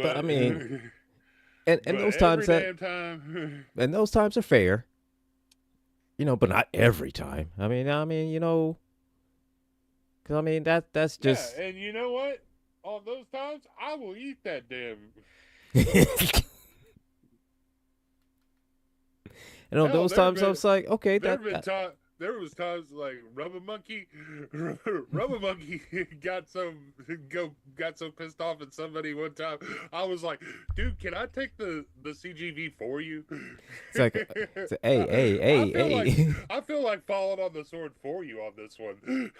But but I mean, and but those every times that damn time. and those times are fair, but not every time. Cause I mean that's Yeah, just and you know what? On those times, I will eat that damn. and on Hell, those times I was like, okay, there that have been that time. There was times like Rubber Monkey got so pissed off at somebody one time. I was like, dude, can I take the CGV for you? it's like it's like, hey hey I hey feel like hey. I feel like falling on the sword for you on this one.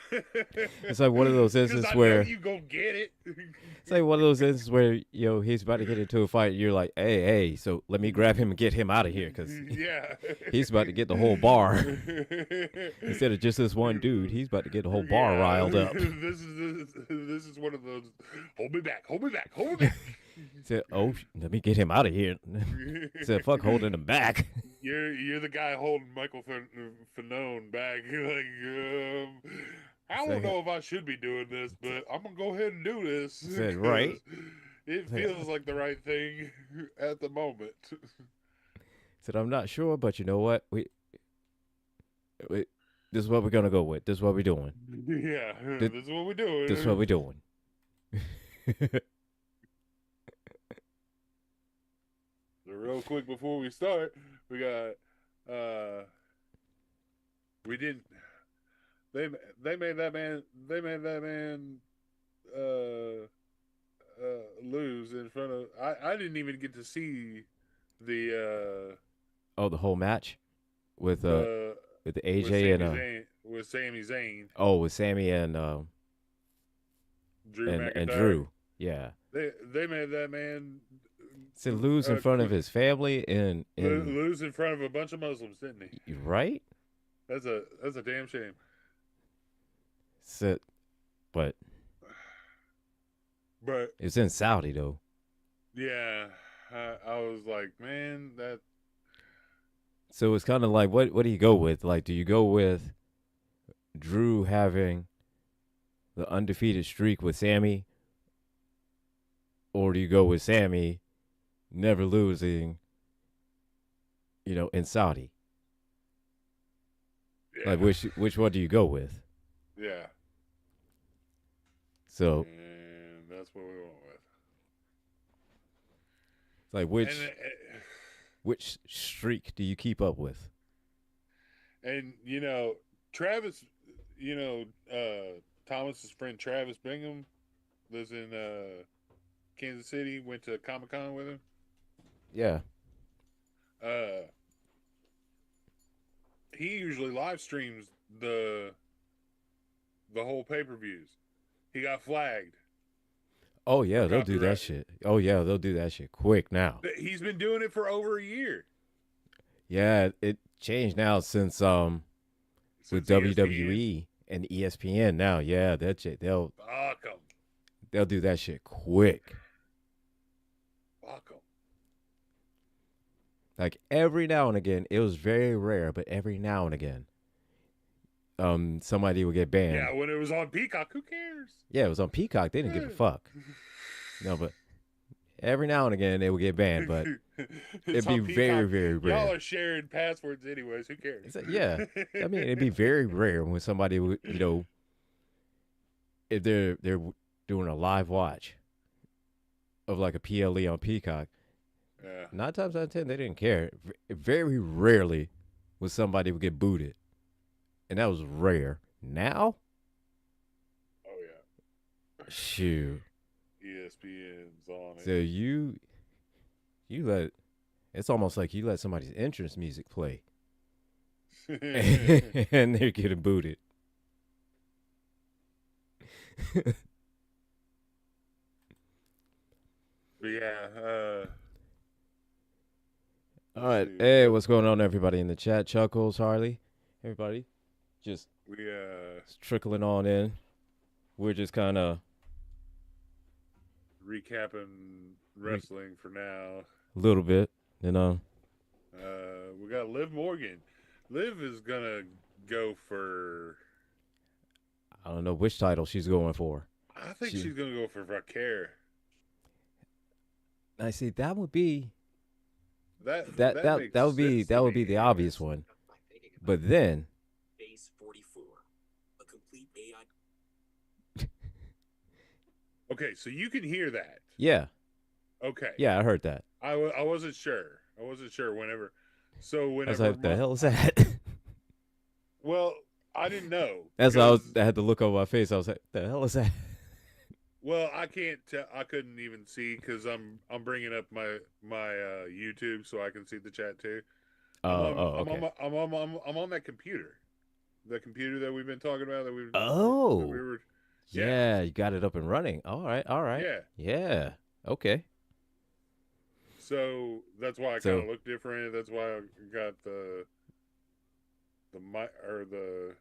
It's like one of those Because instances I know where you go get it. it's like one of those instances where he's about to get into a fight. And you're like, hey, so let me grab him and get him out of here because Yeah. he's about to get the whole bar instead of just this one dude. He's about to get the whole bar Yeah, riled up. this is one of those. Hold me back, hold me back, hold me back. Said, oh, let me get him out of here. Said, fuck holding him back. You're the guy holding Michael Fanone back. I don't Said, know if I should be doing this, but I'm gonna go ahead and do this said because right. it Said, feels like the right thing at the moment. said I'm not sure, but you know what? We this is what we're gonna go with. This is what we're doing. Yeah, This, this is what we're this is what doing. we're doing. So real quick before we start, we got uh we didn't they they made that man uh lose in front of I didn't even get to see the Oh, the whole match with the with the AJ and With Sami Zayn, with Sammy Drew and McIntyre. Drew. Yeah. They made that man To lose in front of his family and lose in front of a bunch of Muslims, didn't he? right? That's a damn shame. So, but But it's in Saudi though. yeah, I was like, man, that So it's kind of like what do you go with? Like, do you go with Drew having the undefeated streak with Sammy, or do you go with Sammy never losing? In Saudi. Like, yeah, which one do you go with? yeah, So and that's what we went it's like with. which streak do you keep up with? And Travis, you know, Thomas's friend Travis Bingham lives in Kansas City. Went to Comic Con with him. Yeah. Uh, he usually live streams the the whole pay per views. He got flagged Oh for yeah, they'll do that copyright. shit. Oh yeah, they'll do that shit quick now. He's been doing it for over a year Yeah, it changed now since with since ESPN. WWE and ESPN now. Yeah, that shit Fuck him. they'll do that shit quick. Fuck him. Like every now and again, it was very rare, but every now and again, somebody would get banned. Yeah, when it was on Peacock, who cares? Yeah, it was on Peacock. They didn't give a fuck. No, but every now and again they would get banned, but It's it'd be on very, Peacock. very Y'all rare. are sharing passwords anyways. Who cares? It's like, yeah, I mean, it'd be very rare when somebody would, if they're doing a live watch of like a PLE on Peacock. Yeah. 9 times out of 10, they didn't care. Very rarely would somebody would get booted, and that was rare. Now, Oh yeah. shoot. ESPN's on So you let it's almost like you let somebody's entrance music play, it. and they're getting booted. But yeah. All Let's right, see. hey, what's going on, everybody in the chat? Chuckles, Harley, everybody, just We trickling on in. We're just kind of recapping wrestling for now. a little bit, We got Liv Morgan. Liv is gonna go for. I don't know which title she's going for. I think she's gonna go for Vaquer. I see that would be That makes sense to that would me, be the obvious anyways. one. But then, Okay, so you can hear that. yeah, Okay, yeah, I heard that. I wasn't sure. I wasn't sure whenever. So I was whenever like, "The hell is I, that?" well, I didn't know That's why because I had to look over my face. I was like, "The hell is that?" well, I can't. I couldn't even see because I'm bringing up my YouTube so I can see the chat too. Okay. I'm on that computer, the computer that we've been talking about that we Oh, were, yeah, yeah, you got it up and running. All right, yeah. yeah, okay. So that's why I kind So, of look different. That's why I got the mic or the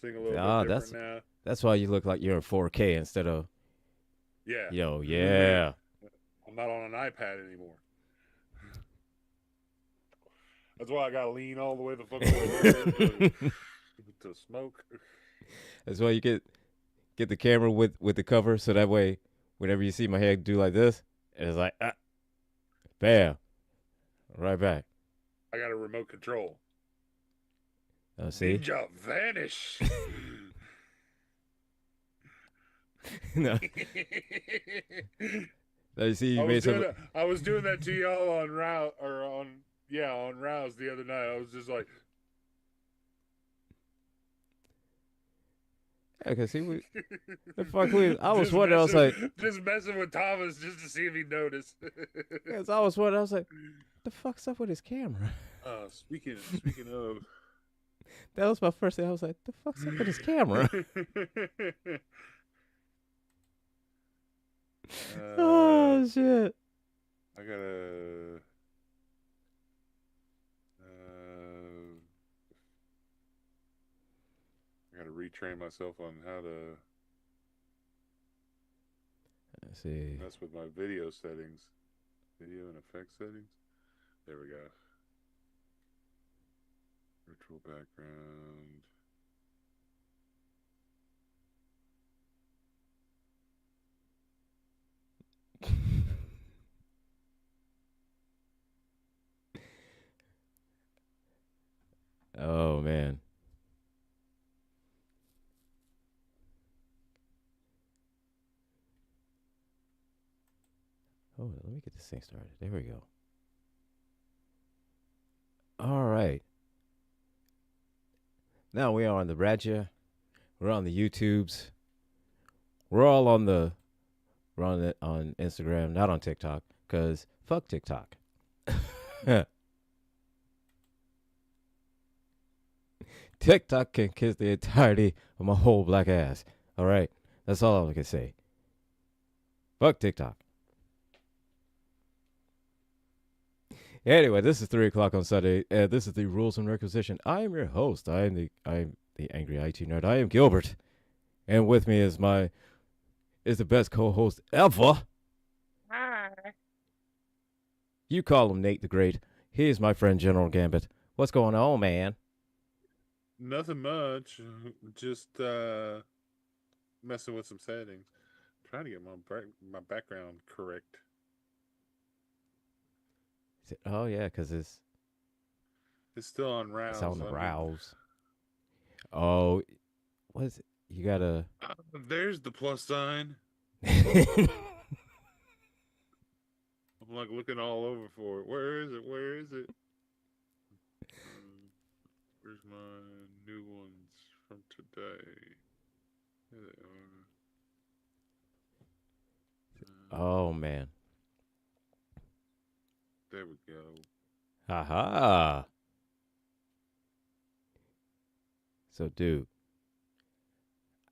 thing a little bit ah, different now. that's why you look like you're in 4K instead of, Yeah, yeah. I'm not on an iPad anymore. That's why I got to lean all the way the fucking way over to smoke. That's why you get the camera with the cover, so that way, whenever you see my head do like this, it's like, bam, right back. I got a remote control. See, Ninja vanish. no, now you see, you made some. I was doing that to y'all on route or on yeah on Rouse the other night. I was just like, Okay, see, the fuck we. I was wondering. I was like, just messing with Thomas just to see if he noticed. yes, I was wondering. I was like, the fuck's up with his camera? Speaking of, That was my first thing. I was like, the fuck's up with his camera? Oh shit. I gotta. Uh, I gotta retrain myself on how to Let's see. mess with my video settings, video and effect settings. There we go. Virtual background. Oh man. Oh, let me get this thing started. There we go. All right. Now we are on the Radja. We're on the YouTubes. We're all on the. We're on Instagram, not on TikTok, cause fuck TikTok. TikTok can kiss the entirety of my whole black ass. All right, that's all I can say. Fuck TikTok. Anyway, this is 3 o'clock on Sunday, and this is the Rules of Nerdquisition. I am your host. I am the angry IT nerd. I am Gilbert, and with me is the best co-host ever. Hi. You call him Nate the Great. He's my friend General Gambit. What's going on, man? Nothing much. Just messing with some settings. Trying to get my background correct. Oh yeah, cause It's still on it's rouse. on the rouse. Oh, what is it? You gotta. There's the plus sign. I'm like looking all over for it. Where is it? Where is it? Where's my new ones from today? There they are. Oh man. There we go. Haha. So, dude,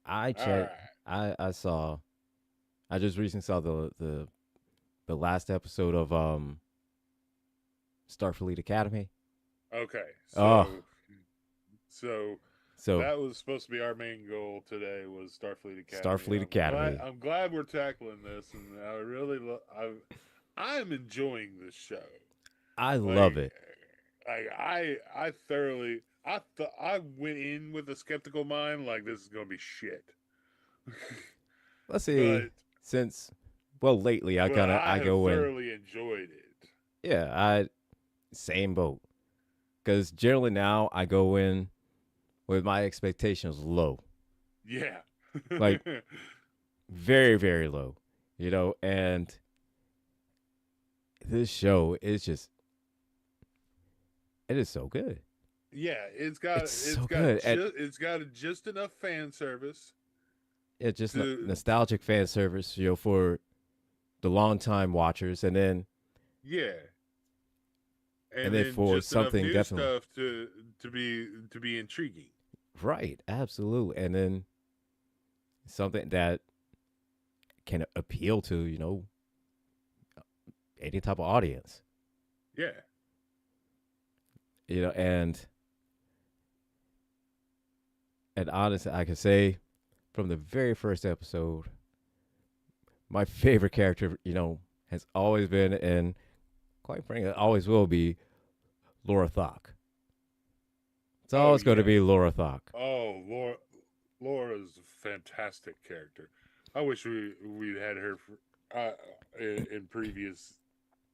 I All checked. right. I saw. I just recently saw the last episode of Starfleet Academy. Okay. Oh, So so that was supposed to be our main goal today was Starfleet Academy. Starfleet Academy. I'm glad we're tackling this, and I really I'm enjoying this show. I love Like, it. I thoroughly I went in with a skeptical mind, like this is gonna be shit. Let's see. But Since well, lately I but kind of I I have go in. thoroughly enjoyed it. Yeah, I same boat. Because generally now I go in with my expectations low, Yeah. like very very low, And this show is just it is so good. Yeah, It's so good, and it's got just enough fan service it's just to nostalgic fan service, for the longtime watchers, yeah, and and then then for just enough something new definitely stuff to be intriguing. right, absolutely, and then something that can appeal to any type of audience, Yeah. and honestly, I can say from the very first episode, my favorite character, has always been and quite frankly always will be Laura Thok. It's Oh always going to yeah. be Laura Thok. Oh, Laura's a fantastic character. I wish we'd had her in previous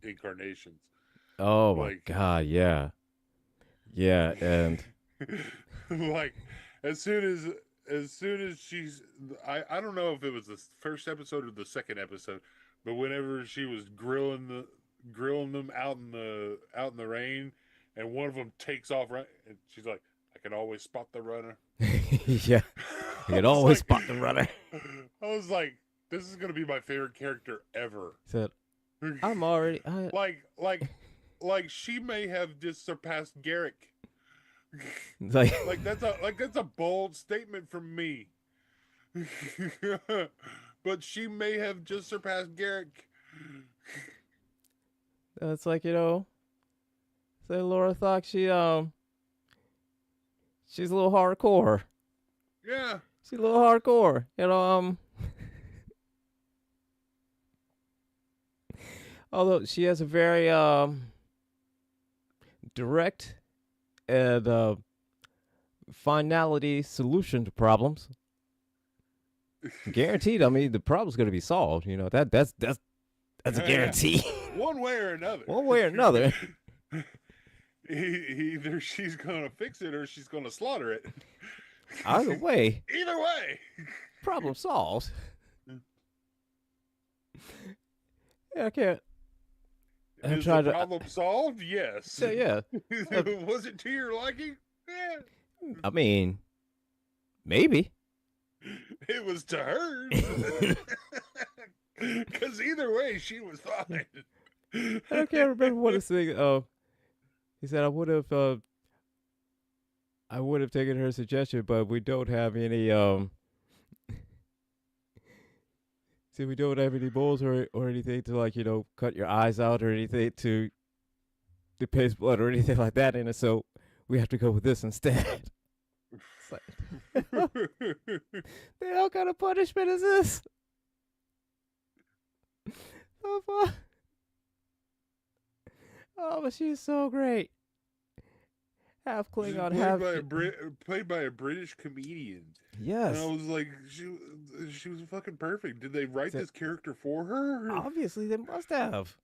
incarnations. Oh my Like, god, yeah. Yeah, and like as soon as she's I don't know if it was the first episode or the second episode, but whenever she was grilling them out in the rain, and one of them takes off right, and she's like, "I can always spot the runner." yeah, you I can was always like, spot the runner. I was like, this is gonna be my favorite character ever. Said, I'm already like like like she may have just surpassed Garrick. like Like that's a bold statement from me. But she may have just surpassed Garrick. it's like, say Laura Thok, she's a little hardcore. Yeah. She's a little hardcore. Although she has a very direct and finality solution to problems. Guaranteed. I mean, the problem's going to be solved. That's a guarantee. One way or another. One way or another. Either she's gonna fix it or she's gonna slaughter it. Either way. Either way. Problem solved. Yeah, I can't. Is the problem solved? Yes. So, yeah. Was it to your liking? Yeah. I mean, maybe. It was to her. Because either way, she was fine. I can't remember what his thing. He said I would have taken her suggestion, but we don't have any. See, we don't have any bowls or anything to cut your eyes out or anything to paste blood or anything like that in it. So we have to go with this instead. It's like, the hell kind of punishment is this? Oh, but she's so great. Half Klingon, half played by a British comedian. Yes. And I was like, she was fucking perfect. Did they write this character for her? Obviously, they must have.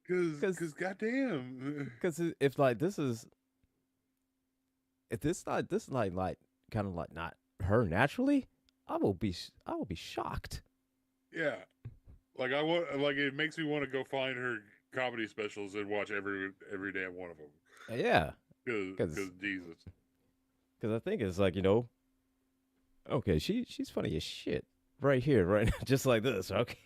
Because goddamn. Because if this is like kind of like not her naturally, I will be shocked. Yeah, like it makes me want to go find her comedy specials and watch every damn one of them. Yeah, because Jesus. Because I think it's like okay, she's funny as shit right here, right now, just like this. Okay.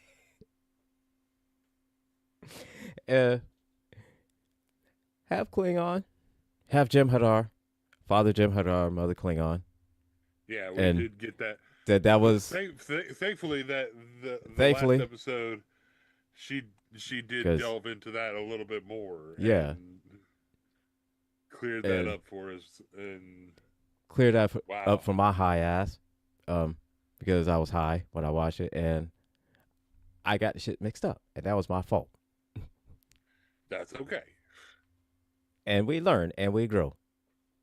Half Klingon, half Jem'Hadar, father Jem'Hadar, mother Klingon. Yeah, we did get that. That was thankfully that the thankfully last episode she did delve into that a little bit more. Yeah, and cleared that up for us and cleared that up for my high ass, because I was high when I watched it and I got the shit mixed up and that was my fault. That's okay. And we learn and we grow.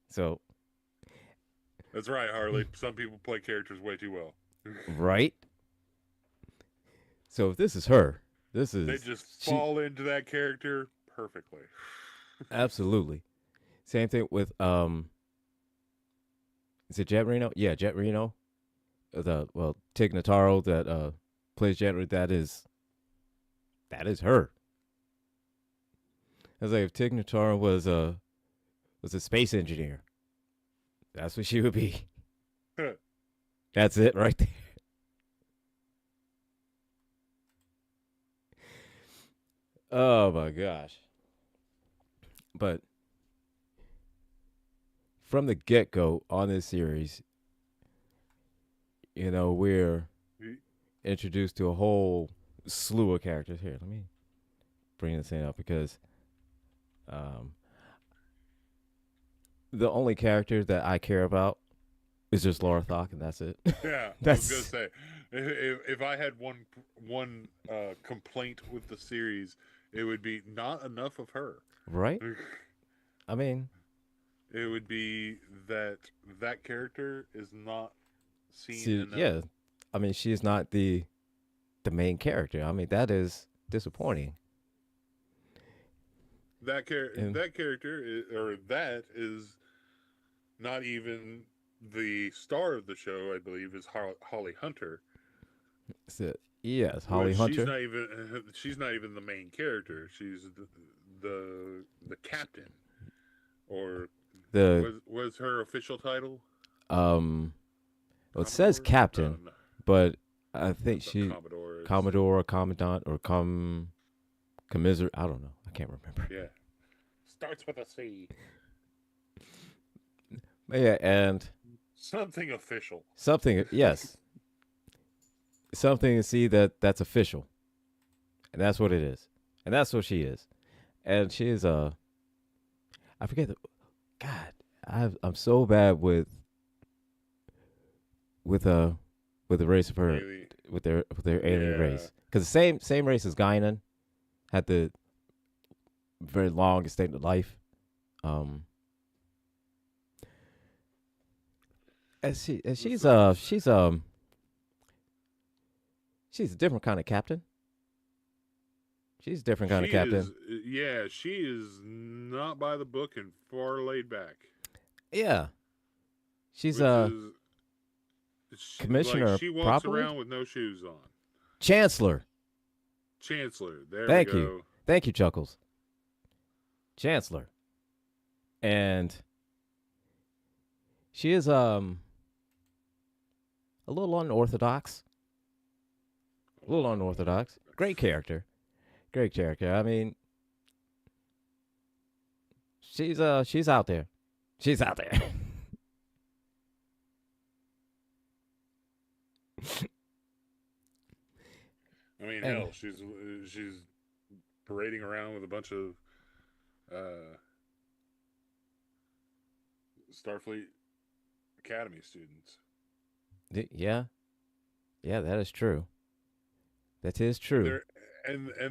So. That's right, Harley. Some people play characters way too well. Right? So if this is her, This They is just she fall into that character perfectly. absolutely. Same thing with is it Jet Reno? Yeah, Jet Reno. The Tig Notaro that plays Jet Reno. That is her. I was like, if Tig Notaro was a space engineer, that's what she would be. That's it right there. Oh my gosh. But from the get go on this series, we're introduced to a whole slew of characters. Here, let me bring this thing up because um, the only character that I care about is just Laura Thok, and that's it. Yeah, I was gonna That's say, if I had one complaint with the series, it would be not enough of her. right. I mean, It would be that that character is not seen see, enough. yeah. I mean, she is not the main character. I mean, that is disappointing. And That character or that is not even the star of the show. I believe is Holly Hunter, so, yes, Holly which Hunter, she's not even the main character. She's the captain, or the was her official title um, well, it says Commodore? captain, No, but I think not she Commodore. Commodore or Commandant or commiserate. I don't know. I can't remember. Yeah, starts with a C. But yeah, and Something official. something. Yes, something to see that's official, and that's what it is, and that's what she is, and she is I forget the God. I'm so bad with uh with the race of her Really, with their alien yeah. race because the same race as Guinan had the very long extended life. Um, and she's a different kind of captain. She's a different kind She of is, captain. yeah, she is not by the book and far laid back, Yeah, she's which a is like commissioner, she walks probably around with no shoes on. chancellor. Chancellor, there we Thank you, go. thank you, Chuckles. Chancellor, and she is a little unorthodox. A little unorthodox. Great character. Great character. I mean, she's out there. She's out there. I mean, And hell, she's parading around with a bunch of uh, Starfleet Academy students. yeah, yeah, that is true. That is And true.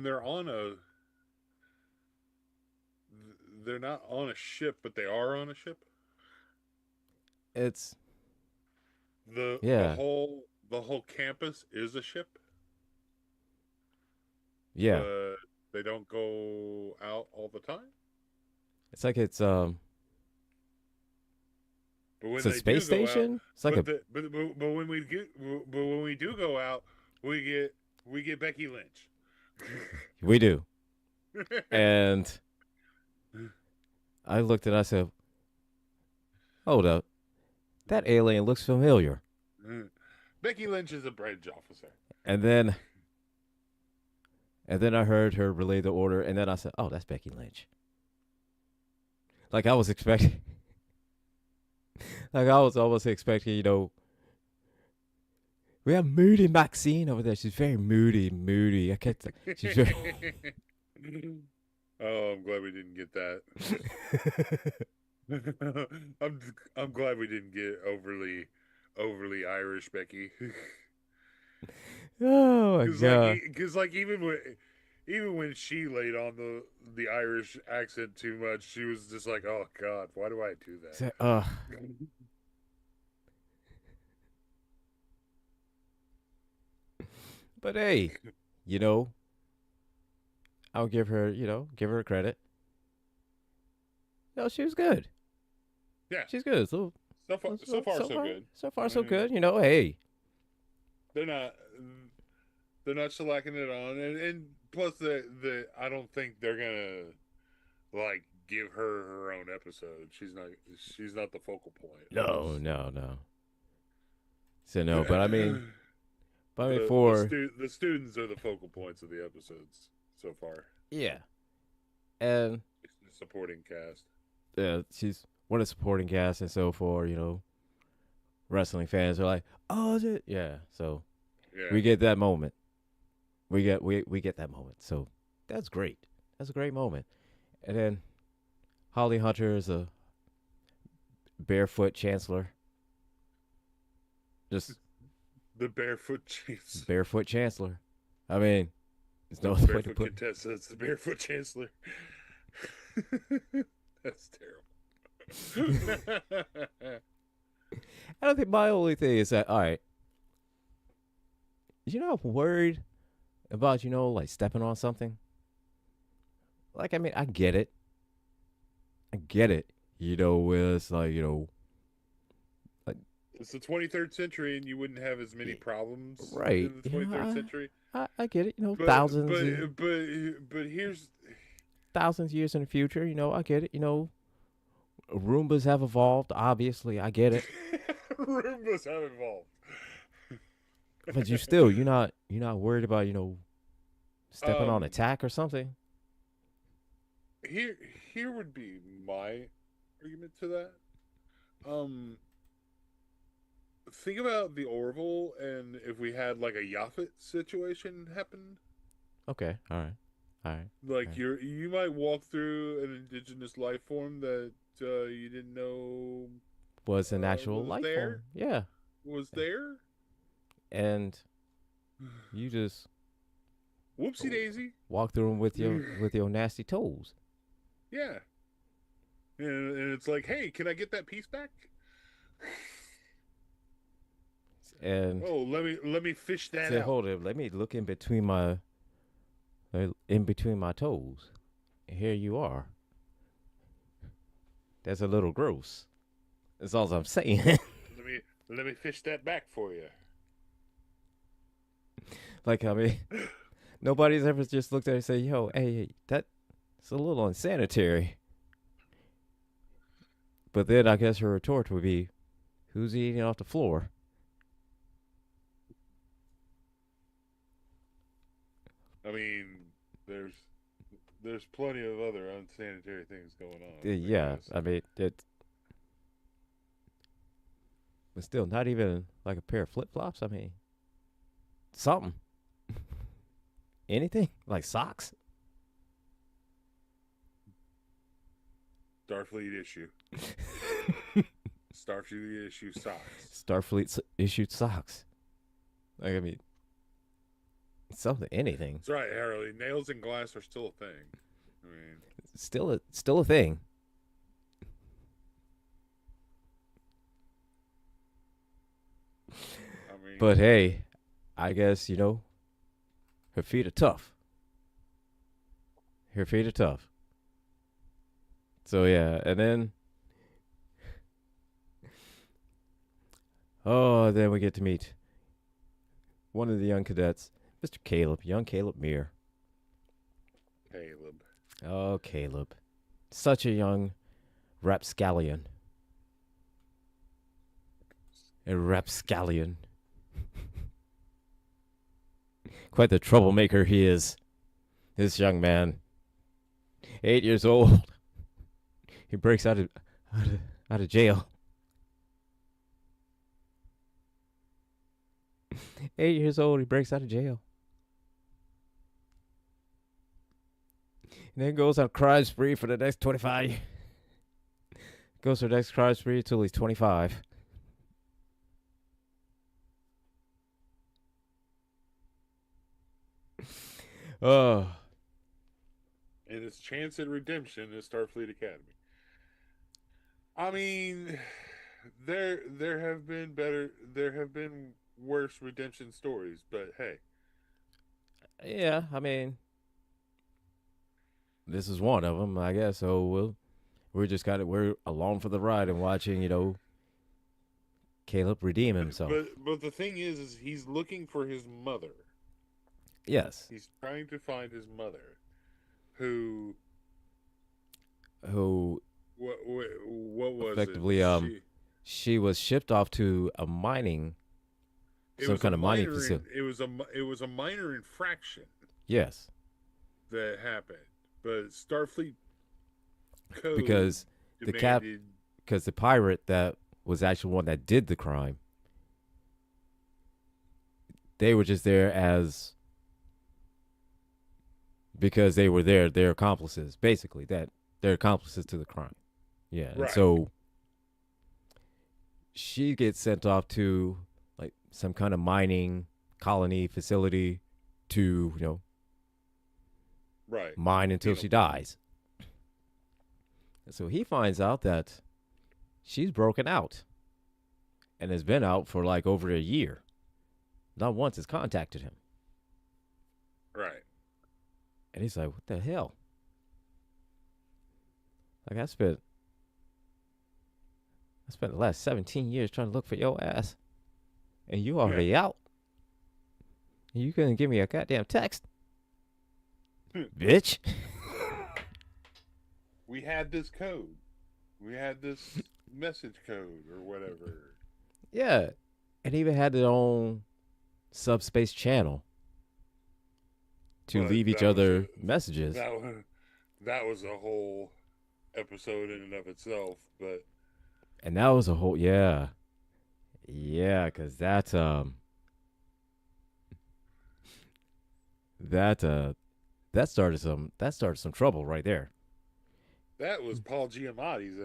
they're on a they're not on a ship, but they are on a ship. It's The the yeah, whole the whole campus is a ship, yeah. but they don't go out all the time. It's like But when it's a they do space go out, station. It's like a but when we get but when we do go out, we get Becky Lynch. we do. And I looked and I said, "Hold up, that alien looks familiar." Becky Lynch is a bridge officer. And then I heard her relay the order, and then I said, "Oh, that's Becky Lynch." Like I was expecting, like I was almost expecting, we have moody Maxine over there. She's very moody. I can't. She's very. Oh, I'm glad we didn't get that. I'm glad we didn't get overly Irish Becky. Oh my god. Because like even when she laid on the Irish accent too much, she was just like, oh God, why do I do So, that? but hey, you know, I'll give her, give her credit. She was good. Yeah, She's good. So so far so good. so far I so mean, good. Hey, they're not they're not shellacking it on, and plus the I don't think they're gonna like give her her own episode. She's not the focal point. no, no, no. So no, but I mean, There's but I mean the for the students are the focal points of the episodes so far. yeah, and The supporting cast. she's one of the supporting cast, and so for wrestling fans are like, oh, is it? Yeah. So Yeah. we get that moment. We get that moment. So that's great. That's a great moment. And then Holly Hunter is a barefoot chancellor. Just The barefoot chiefs. barefoot chancellor. I mean, there's no The other way to barefoot put it. contestants, the barefoot chancellor. That's terrible. I don't think my only thing is that all right. I'm worried about like stepping on something. Like I mean, I get it. I get it. Where it's like like It's the 23rd century, and you wouldn't have as many problems right. in the 23rd century. I get it. But but here's thousands of years in the future. I get it. Roombas have evolved. Obviously, I get it. Roombas have evolved. But you're not worried about stepping on a tack or something. Here would be my argument to that. Um, think about the Orville, and if we had like a Yaphet situation happen, Okay, all right. like all right. you might walk through an indigenous life form that you didn't know Was an actual was life there, form. Yeah, was there. and you just Whoopsie daisy. walk through them with your nasty toes. Yeah, and it's like, hey, can I get that piece back? And Oh, let me fish that say, out. hold it. Let me look in between my toes. And here you are. That's a little gross. That's all I'm saying. Let me fish that back for you. Like I mean, nobody's ever just looked at it and say, "Yo, hey, that's a little unsanitary." But then I guess her retort would be, "Who's eating off the floor?" I mean, there's plenty of other unsanitary things going on. Yeah, I mean, but still, not even like a pair of flip flops. I mean, something, anything like socks. Starfleet issue. Starfleet issue socks. Starfleet issued socks. Like I mean, something, anything. That's right, Harley. Nails and glass are still a thing. I mean, Still a thing. But hey, I guess her feet are tough. Her feet are tough. So yeah, and then then we get to meet one of the young cadets, Mr. Caleb, young Caleb Meir. Caleb. Oh, Caleb, such a young rapscallion. A rapscallion. Quite the troublemaker he is. This young man, 8 years old, he breaks out of jail. 8 years old, he breaks out of jail, and then goes on a crime spree for the next 25. Goes for the next crime spree until he's 25. Oh. And his chance at redemption is Starfleet Academy. I mean, there have been worse redemption stories, but hey, Yeah, I mean, this is one of them, I guess. So we're along for the ride and watching, Caleb redeem himself. But the thing is he's looking for his mother. Yes, He's trying to find his mother, who who what was it? effectively she was shipped off to It some was a kind of mining minor. facility. It was a minor infraction Yes, that happened, but Starfleet code because demanded. the pirate that was actually one that did the crime, they were just there as because they were there, their accomplices, basically that they're accomplices to the crime. Yeah, and Right. so she gets sent off to like some kind of mining colony facility to Right. mine until she dies. So he finds out that she's broken out and has been out for like over a year. Not once has contacted him. Right. And he's like, what the hell? Like I spent the last 17 years trying to look for your ass. And you already out. And you couldn't give me a goddamn text. Bitch. We had this code. We had this message code or whatever. Yeah. And even had their own subspace channel to But leave each that was other messages. That was a whole episode in and of itself. But And that was a whole because that started some trouble right there. that was Paul Giamatti's.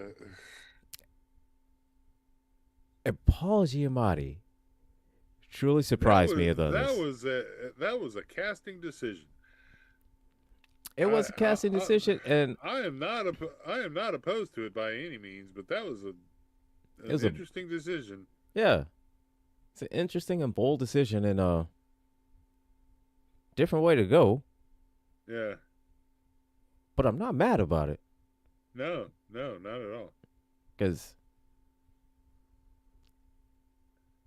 And Paul Giamatti truly surprised me. That was a casting decision. It was a casting decision, and I am not opposed to it by any means, but that was an was interesting decision. yeah, it's an interesting and bold decision, and a different way to go. Yeah. But I'm not mad about it No, not at all. because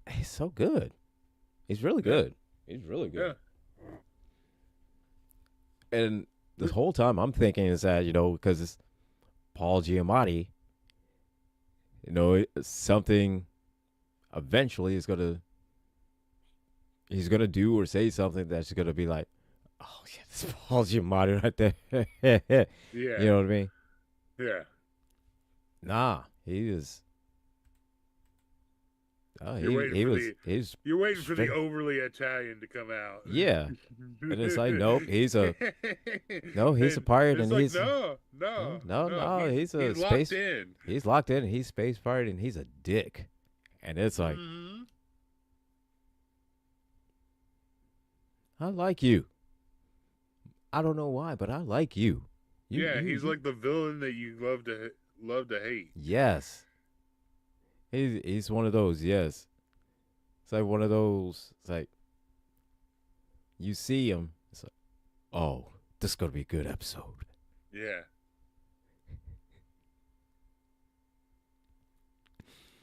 he's so good. He's really good. He's really good. Yeah. And this whole time I'm thinking is that, because it's Paul Giamatti, something eventually he's gonna do or say something that's gonna be like, oh yeah, this is Paul Giamatti right there. Yeah. You know what I mean? Yeah. Nah, he is. Oh, You're waiting he's for the overly Italian to come out. Yeah. And it's like, nope, he's a pirate, and like, he's no. He's a space. Locked in. He's locked in. He's space pirate, and he's a dick. And it's like, I like you. I don't know why, but I like you. He's like the villain that you love to hate. Yes. He's one of those. Yes. It's like one of those. It's like you see him. It's like, oh, this is gonna be a good episode. Yeah.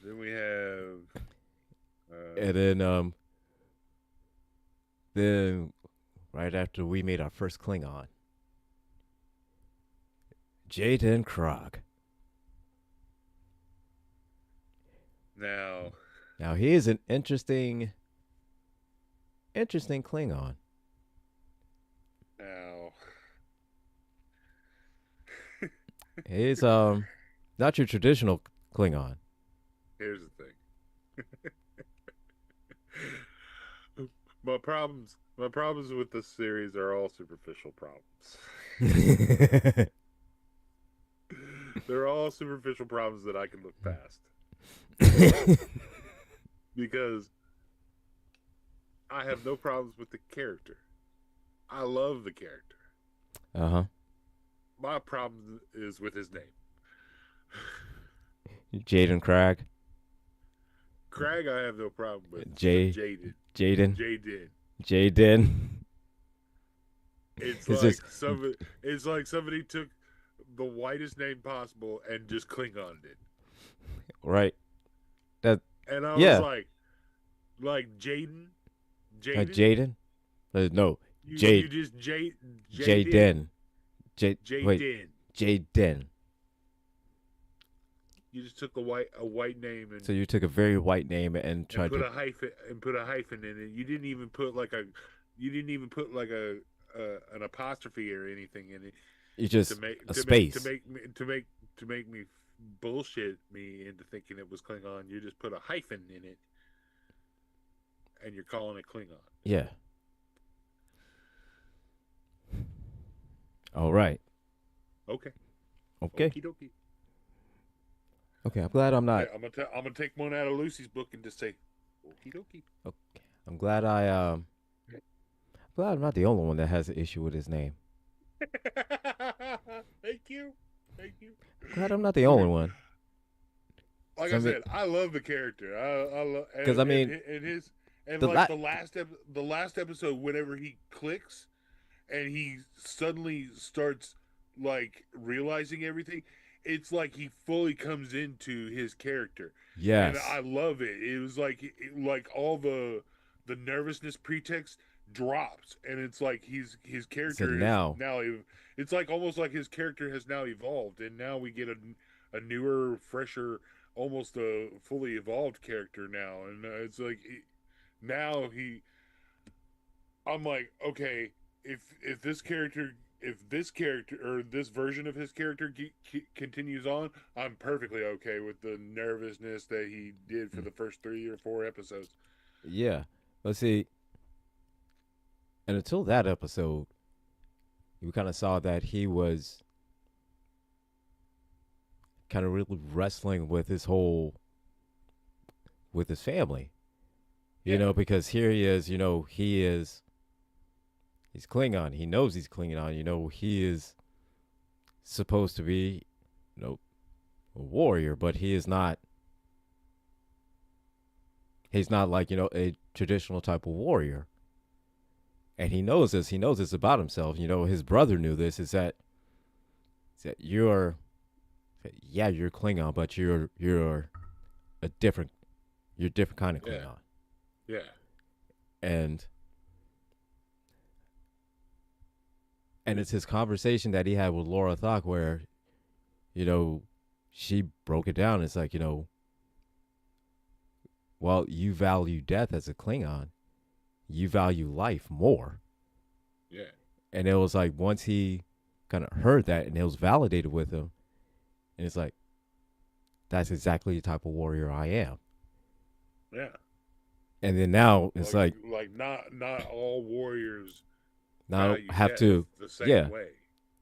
Then we have. And then right after we made our first Klingon, Jaden Krog. Now he is an interesting Klingon. Now He's not your traditional Klingon. here's the thing. My problems with this series are all superficial problems. They're all superficial problems that I can look past. Because I have no problems with the character. I love the character. Uh-huh. My problem is with his name. Jaden Krog. Craig, I have no problem with. Jaden. Jaden. Jaden. It's It's like just somebody took the whitest name possible and just Klingoned it. right. That And I was yeah. like Jaden, Jaden. No, you Jade. just Jaden. J. Wait. Jaden. Jaden. You just took a white name So you took a very white name and and tried to. put a hyphen in it. You didn't even put an apostrophe or anything in it You to just make a to make space. to make me bullshit me into thinking it was Klingon. You just put a hyphen in it, and you're calling it Klingon. Yeah. All right. Okay, Okay. okie dokie. Okay. I'm glad I'm not. I'm gonna take one out of Lucy's book and just say okie dokie. Okay. I'm glad glad I'm not the only one that has an issue with his name. Thank you, thank you. Glad I'm not the only one. Like I I mean, said, I love the character. I love because I mean, and his and the like la- the last episode, whenever he clicks and he suddenly starts like realizing everything, it's like he fully comes into his character, and yes. I love it. It was like all the nervousness pretext drops, and it's like his So character is now, now. It's like almost like his character has now evolved, and now we get a newer, fresher, almost a fully evolved character now, and it's like now he. I'm like, okay, if this character or this version of his character continues on, I'm perfectly okay with the nervousness that he did for the first 3 or 4 episodes. yeah. Let's see. And until that episode, you kind of saw that he was kind of really wrestling with his family. You Yeah, know, because here he is. You know, he's Klingon. He knows he's Klingon. You know, he is supposed to be, you know, a warrior, but he is not. He's not like a traditional type of warrior, and he knows this. He knows this about himself. You know, his brother knew this. Is that yeah, you're Klingon, but you're a different you're a different kind of yeah, Klingon, yeah, and it's his conversation that he had with Laura Thok where you know she broke it down. It's like well, you value death as a Klingon, you value life more. yeah, And it was like once he kind of heard that and it was validated with him, and it's like that's exactly the type of warrior I am. yeah. And then now it's like Not all warriors now value have death to, the same yeah, way.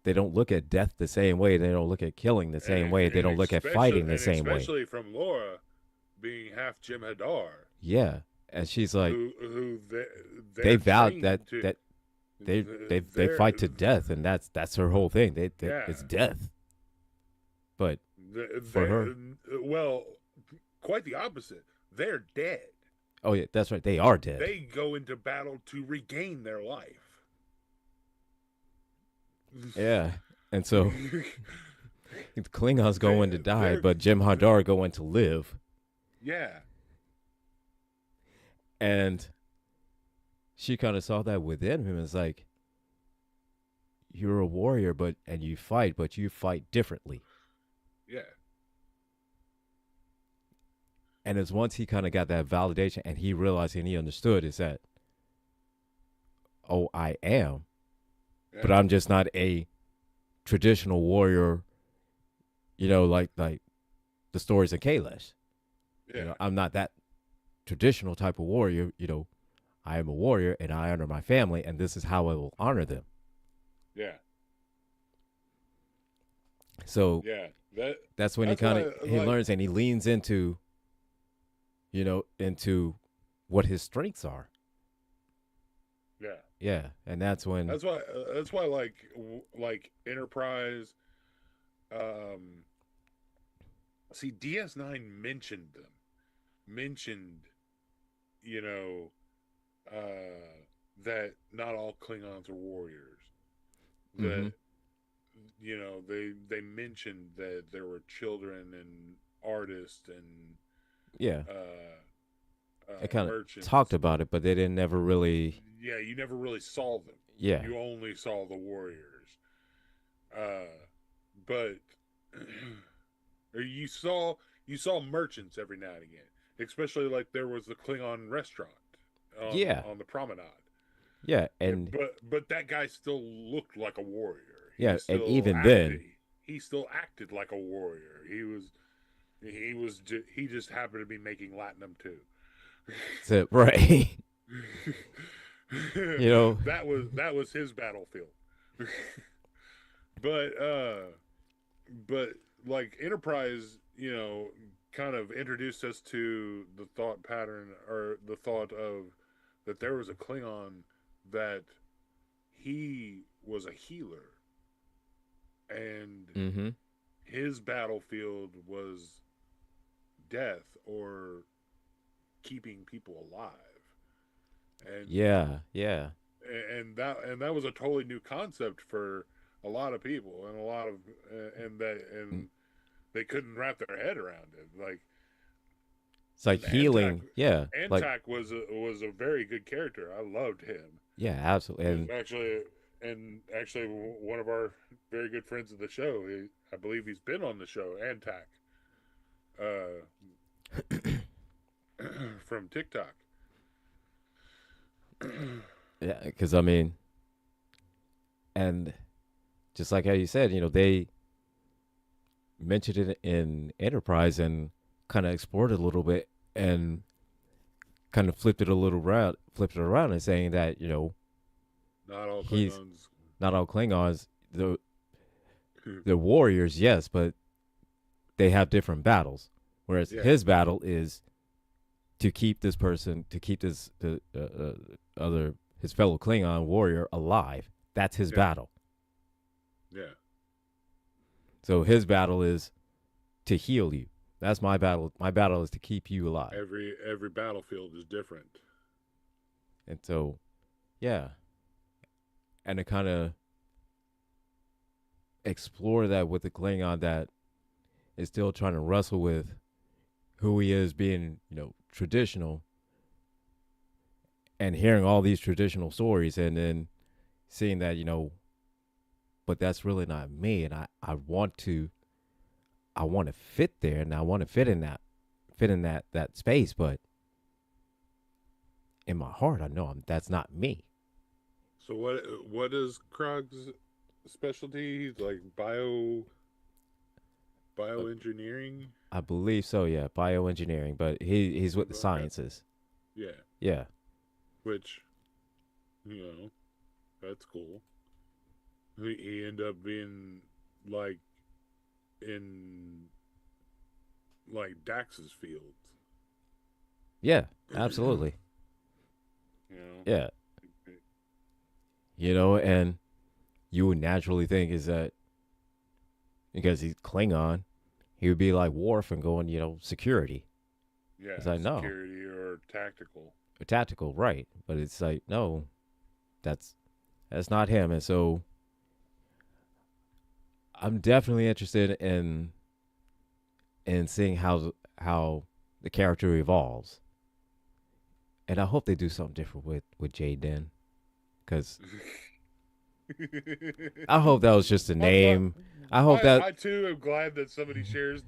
they don't look at death the same way. They don't look at killing the same way. They don't look at fighting the same way. especially from Laura being half Jim Hadar, Yeah, and she's like, who they they're vowed trained to that they they're fight to death, and that's her whole thing. They yeah it's death. But for her, well, quite the opposite. They're dead. oh yeah, that's right. They are dead. They go into battle to regain their life. Yeah, and so the Klingons going to die, they're but Jim Hadar going to live. yeah, And she kind of saw that within him. It's like you're a warrior, and you fight differently. yeah, And it's once he kind of got that validation and he realized and he understood is that, oh, I am, yeah. but I'm just not a traditional warrior. You know, like the stories of Kailash. Yeah. You know, I'm not that traditional type of warrior. You know, I am a warrior and I honor my family, and this is how I will honor them. Yeah. So Yeah. that's when he kind of he learns and he leans into, into what his strengths are. Yeah. Yeah, and that's when That's why like Enterprise see DS9 mentioned you know that not all Klingons are warriors. that Mm-hmm. they mentioned that there were children and artists and Yeah. It kind of talked merchants. about it, but they didn't never really. Yeah, you never really saw them. Yeah. You only saw the warriors. Uh, but or you saw merchants every now and again, especially like there was the Klingon restaurant Yeah. on the promenade. Yeah. And But that guy still looked like a warrior. yeah. And even then, He still acted like a warrior. He just happened to be making latinum too. so, right. you know. That was his battlefield. but but like Enterprise, kind of introduced us to the thought pattern or the thought of that there was a Klingon that he was a healer and Mm-hmm. his battlefield was death or keeping people alive. And Yeah. Yeah. and that was a totally new concept for a lot of people and a lot of Mm. and they couldn't wrap their head around it. Like It's like Antak, healing. Yeah. Like Antak was a very good character. I loved him. yeah. Absolutely. He was And actually one of our very good friends of the show. I believe he's been on the show. Antak, from TikTok. yeah. Because I mean, and just like how you said, they mentioned it in Enterprise and kind of explored it a little bit and kind of flipped it around and saying that Not all he's Klingons. not all Klingons. The warriors, yes, but they have different battles. Whereas Yeah, his battle is to keep this person, to keep the other his fellow Klingon warrior alive. That's his yeah, battle. yeah. So his battle is to heal you. That's my battle. My battle is to keep you alive. Every battlefield is different. And so, yeah, and to kind of explore that with the Klingon that is still trying to wrestle with who he is, being traditional, and hearing all these traditional stories, and then seeing that but that's really not me, and I want to fit there, and I want to fit in that space, but in my heart, I know that's not me. So what is Krog's specialty? He's like Uh, bioengineering. I believe so, yeah, bioengineering, but he's with the Okay. sciences. Yeah, Yeah, which you know that's cool. He ended up being like in like Dax's field. yeah, absolutely, you know. yeah, and you would naturally think is that because he's Klingon, he would be like Worf and going, security. Yeah, It's like no, security or tactical. tactical, right? But it's like no, that's that's not him, and so I'm definitely interested in seeing how the character evolves, and I hope they do something different with Jaden, because I hope that was just a I, name. I hope that I too am glad that somebody shares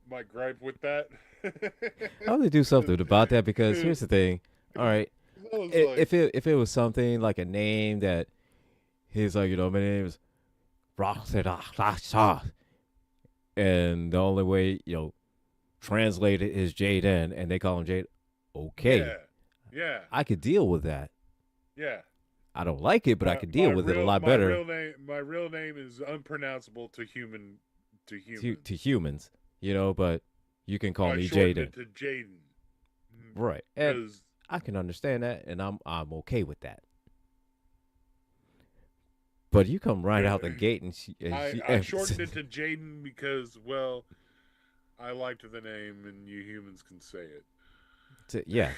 my gripe with that. I hope they do something about that because here's the thing. All right, I was like, if it was something like a name that he's like, my name is Roxanne, and the only way translate it is Jaden, and they call him Jade. yeah, Okay, yeah, I could deal with that. yeah. I don't like it, but I could deal with it a lot My better real name is unpronounceable to human to humans. to humans, but you can call I me shortened Jaden, it to Jaden right? And because I can understand that, and I'm okay with that. But you come right out the gate, and I shortened it to Jaden because I liked the name and you humans can say yeah,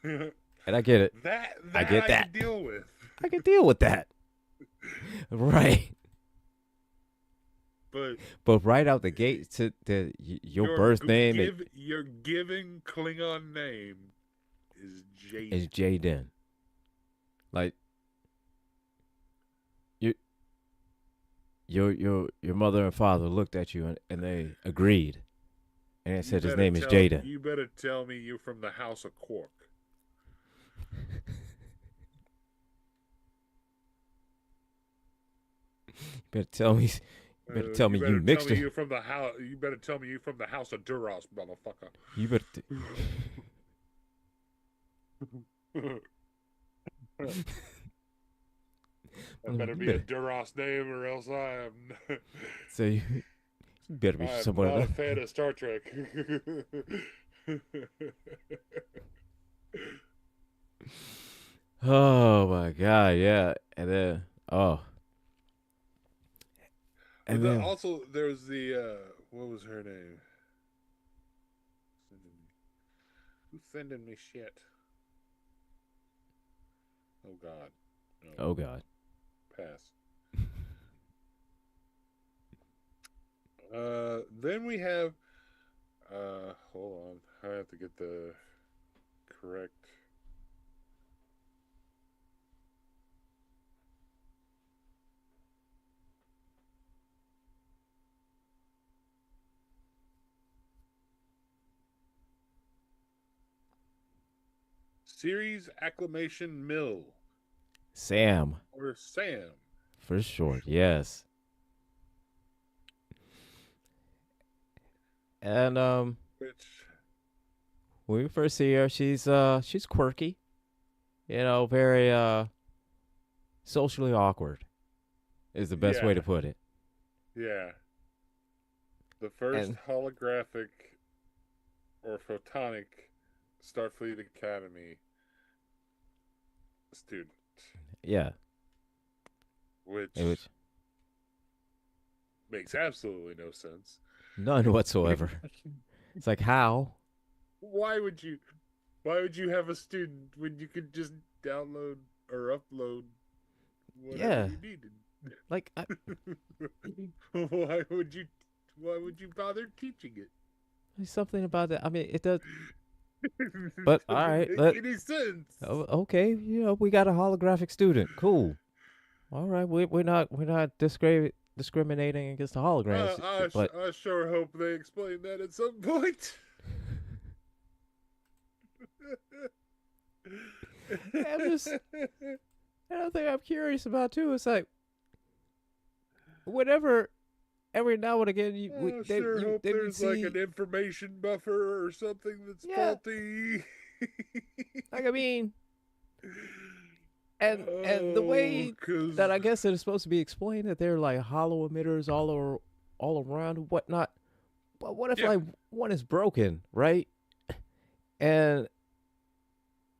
it. and I get it. that I that get I that. can deal with. I can deal with that. Right. But But right out the gate, your birth name your given Klingon name is is Jaden. Jaden. Like you, your mother and father looked at you and they agreed, and they said his name is Jaden. You better tell me you're from the House of Quark. Better tell me. You better tell me you mixed it. You're from the house. You better tell me you're from the House of Duras, motherfucker. You better. That better be a Duras name, or else I am. So you better be someone. I'm not a fan of Star Trek. Oh my god, yeah, and then and then also there was the what was her name? Who's sending me shit? Oh God. No. Oh God. Pass. Then we have hold on. I have to get the correct. Series acclamation Mill. Sam. Or Sam. For short, yes. And which when we first see her, she's quirky. You know, very socially awkward is the best way to put it. Yeah. The first holographic or photonic Starfleet Academy student. Yeah. Which makes absolutely no sense. None whatsoever. It's like, how? Why would you have a student when you could just download or upload whatever you needed? Like why would you bother teaching it? There's something about that. I mean, it does. But all right, make any sense. Okay, you know, we got a holographic student. Cool. All right, we're not discriminating against the holograms. I sure hope they explain that at some point. Another thing I'm curious about too is like, whenever, every now and again, hope there's like an information buffer or something that's faulty. Like, I mean, and the way that I guess it is supposed to be explained that they're like hollow emitters all around and whatnot. But what if like one is broken, right? And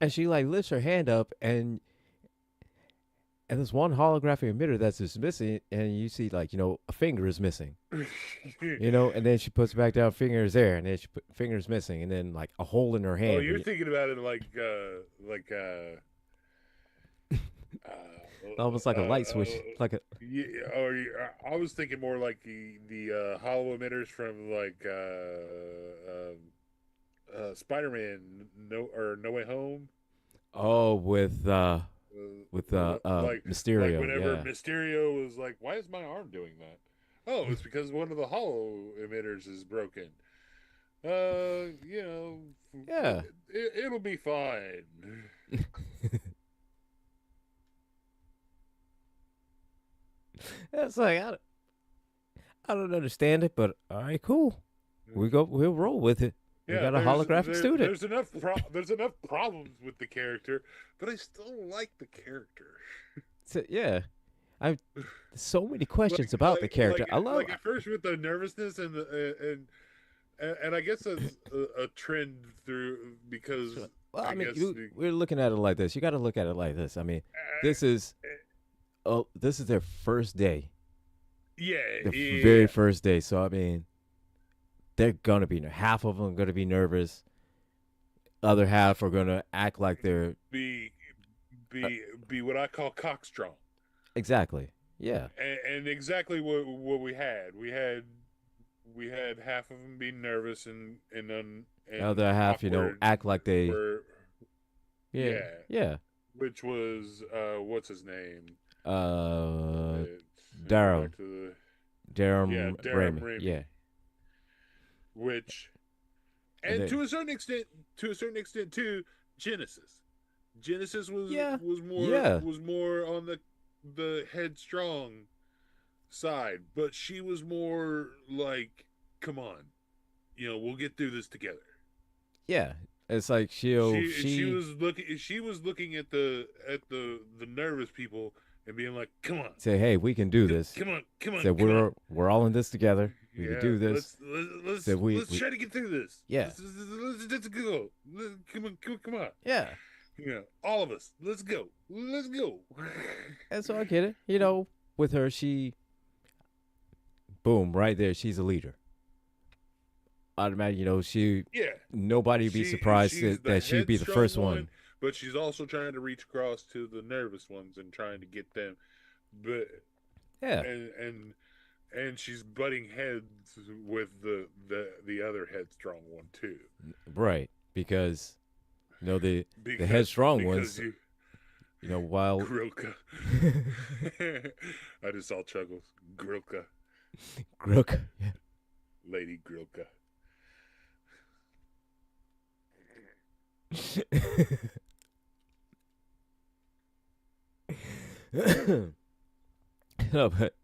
she like lifts her hand up and there's one holographic emitter that's just missing, and you see like, you know, a finger is missing. You know, and then she puts it back down, finger is there, and then she put fingers missing, and then like a hole in her hand. Oh, you're thinking about it like almost like a light switch, like a. Yeah, or I was thinking more like the hollow emitters from like Spider-Man, No Way Home. Oh, with Mysterio. Like whenever Mysterio was like, "Why is my arm doing that?" Oh, it's because one of the hollow emitters is broken. You know, yeah, it'll be fine. It's like I don't understand it, but all right, cool. We'll roll with it. We got a holographic student. There's enough problems with the character, but I still like the character. So, yeah, I've so many questions about the character. I love at first with the nervousness and I guess that's a trend through because we're looking at it like this. You got to look at it like this. I mean, this is their first day. Yeah, the very first day. So I mean, they're gonna be half of them are gonna be nervous. Other half are gonna act like they're be what I call cockstrong. Exactly. Yeah. And exactly what we had half of them being nervous The and other half, awkward act like they. for Yeah. yeah, Yeah. which was what's his name? Uh, Go Darum, back to the yeah, Darum Darum Ramey. Remy, Yeah. which And and then, to a certain extent too, Genesis. Genesis yeah. was more Yeah. was more on the headstrong side, but she was more like, "Come on, we'll get through this together." Yeah. It's like She she was looking at the nervous people and being like, "Come on, say, hey, we can do this. come on, Said come on." we're all in this together. We can Yeah, do this. Said let's we try to get through this. yeah. Let's go. Come on. Yeah. All of us. Let's go. Let's go. And so I get it. With her, she boom, right there, she's a leader. Automatic, she Yeah, nobody be surprised she's the that she'd be the headstrong first one, one. but she's also trying to reach across to the nervous ones and trying to get them, but Yeah. and she's butting heads with the other headstrong one too. Right. Because the Because headstrong because ones, while Grilka. I just saw chuckles. Grilka, Grook. Lady Grilka. No, but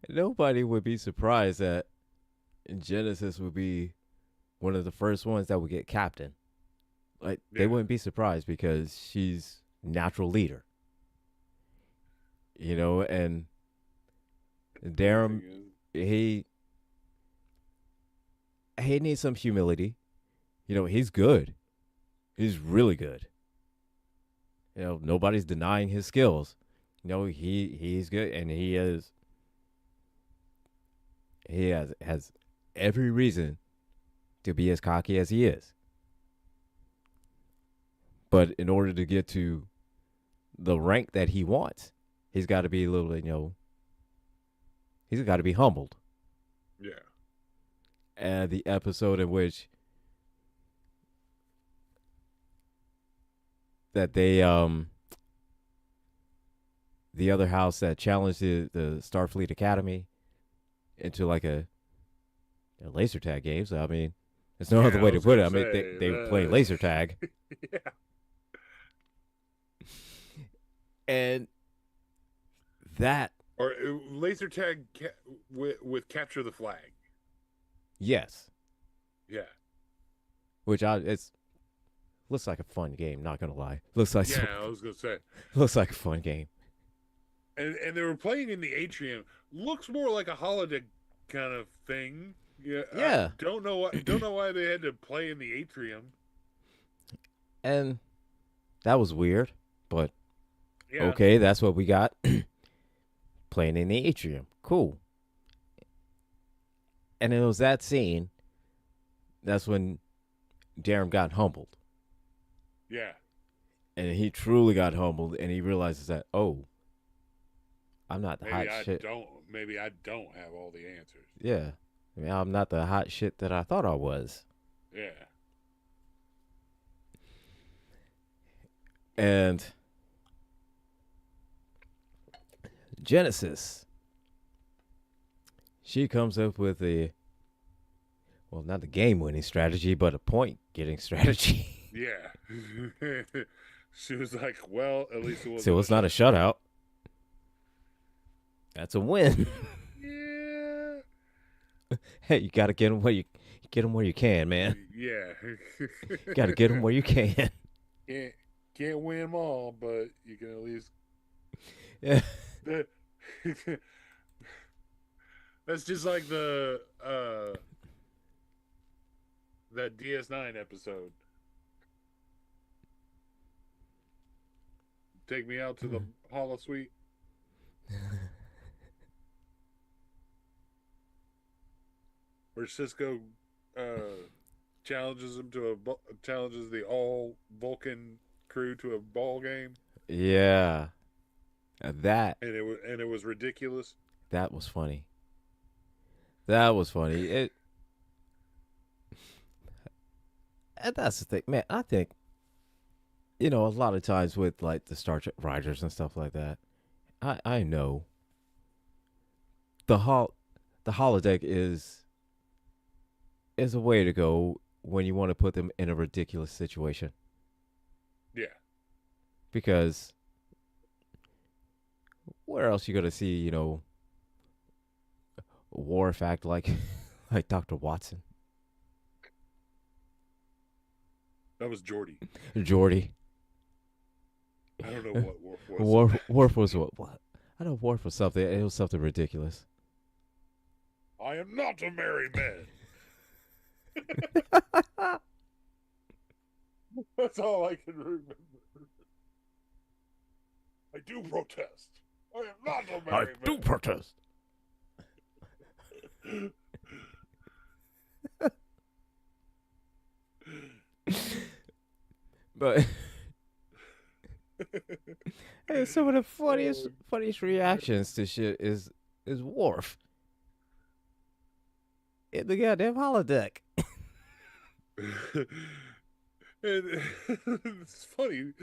nobody would be surprised that Genesis would be one of the first ones that would get captain. Like they Yeah. wouldn't be surprised because she's natural leader. And Darum, he needs some humility. He's good. He's really good. Nobody's denying his skills. He's good, and he has every reason to be as cocky as he is. But in order to get to the rank that he wants, he's got to be a little bit, he's got to be humbled. Yeah. And the episode in which that the other house that challenged the Starfleet Academy into like a laser tag game. So I mean, there's no other way to put it. I mean, they were playing laser tag. Yeah. And that Or laser tag with capture the flag. yes, Yeah. which it's looks like a fun game. Not gonna lie, looks like Yeah, I was gonna say. looks like a fun game. And they were playing in the atrium. Looks more like a holodeck kind of thing. Yeah. Yeah. I don't know why they had to play in the atrium. And that was weird, but Yeah. okay, that's what we got. Playing in the atrium, cool. And it was that scene. That's when Darren got humbled. Yeah. And he truly got humbled, and he realizes that, oh, I'm not the hot shit. Maybe I don't have all the answers. Yeah. I mean, I'm not the hot shit that I thought I was. Yeah. And Genesis, she comes up with not the game winning strategy, but a point getting strategy. Yeah. She was like, well, at least it was. So it's not a shutout. That's a win. Yeah. Hey, you gotta get them where you can, man. Yeah. You gotta get them where you can. Can't win them all, but you can at least. Yeah. That's just like the that DS9 episode. Take me out to the Holo Suite. Where Cisco challenges the all Vulcan crew to a ball game. Yeah. That and it was ridiculous. that was funny. That was funny. And that's the thing, man. I think a lot of times with like the Star Trek writers and stuff like that. I know the holodeck is a way to go when you want to put them in a ridiculous situation Yeah. because where else you gonna see Worf act like like Dr. Watson, That was Geordi. Geordi. I don't know what Worf was. Worf was what? I know Worf was something. It was something ridiculous. I am not a merry man. That's all I can remember. I do protest. I am not a I merry do man. protest. But hey, some of the funniest reactions to shit is Worf in the goddamn holodeck. And it's funny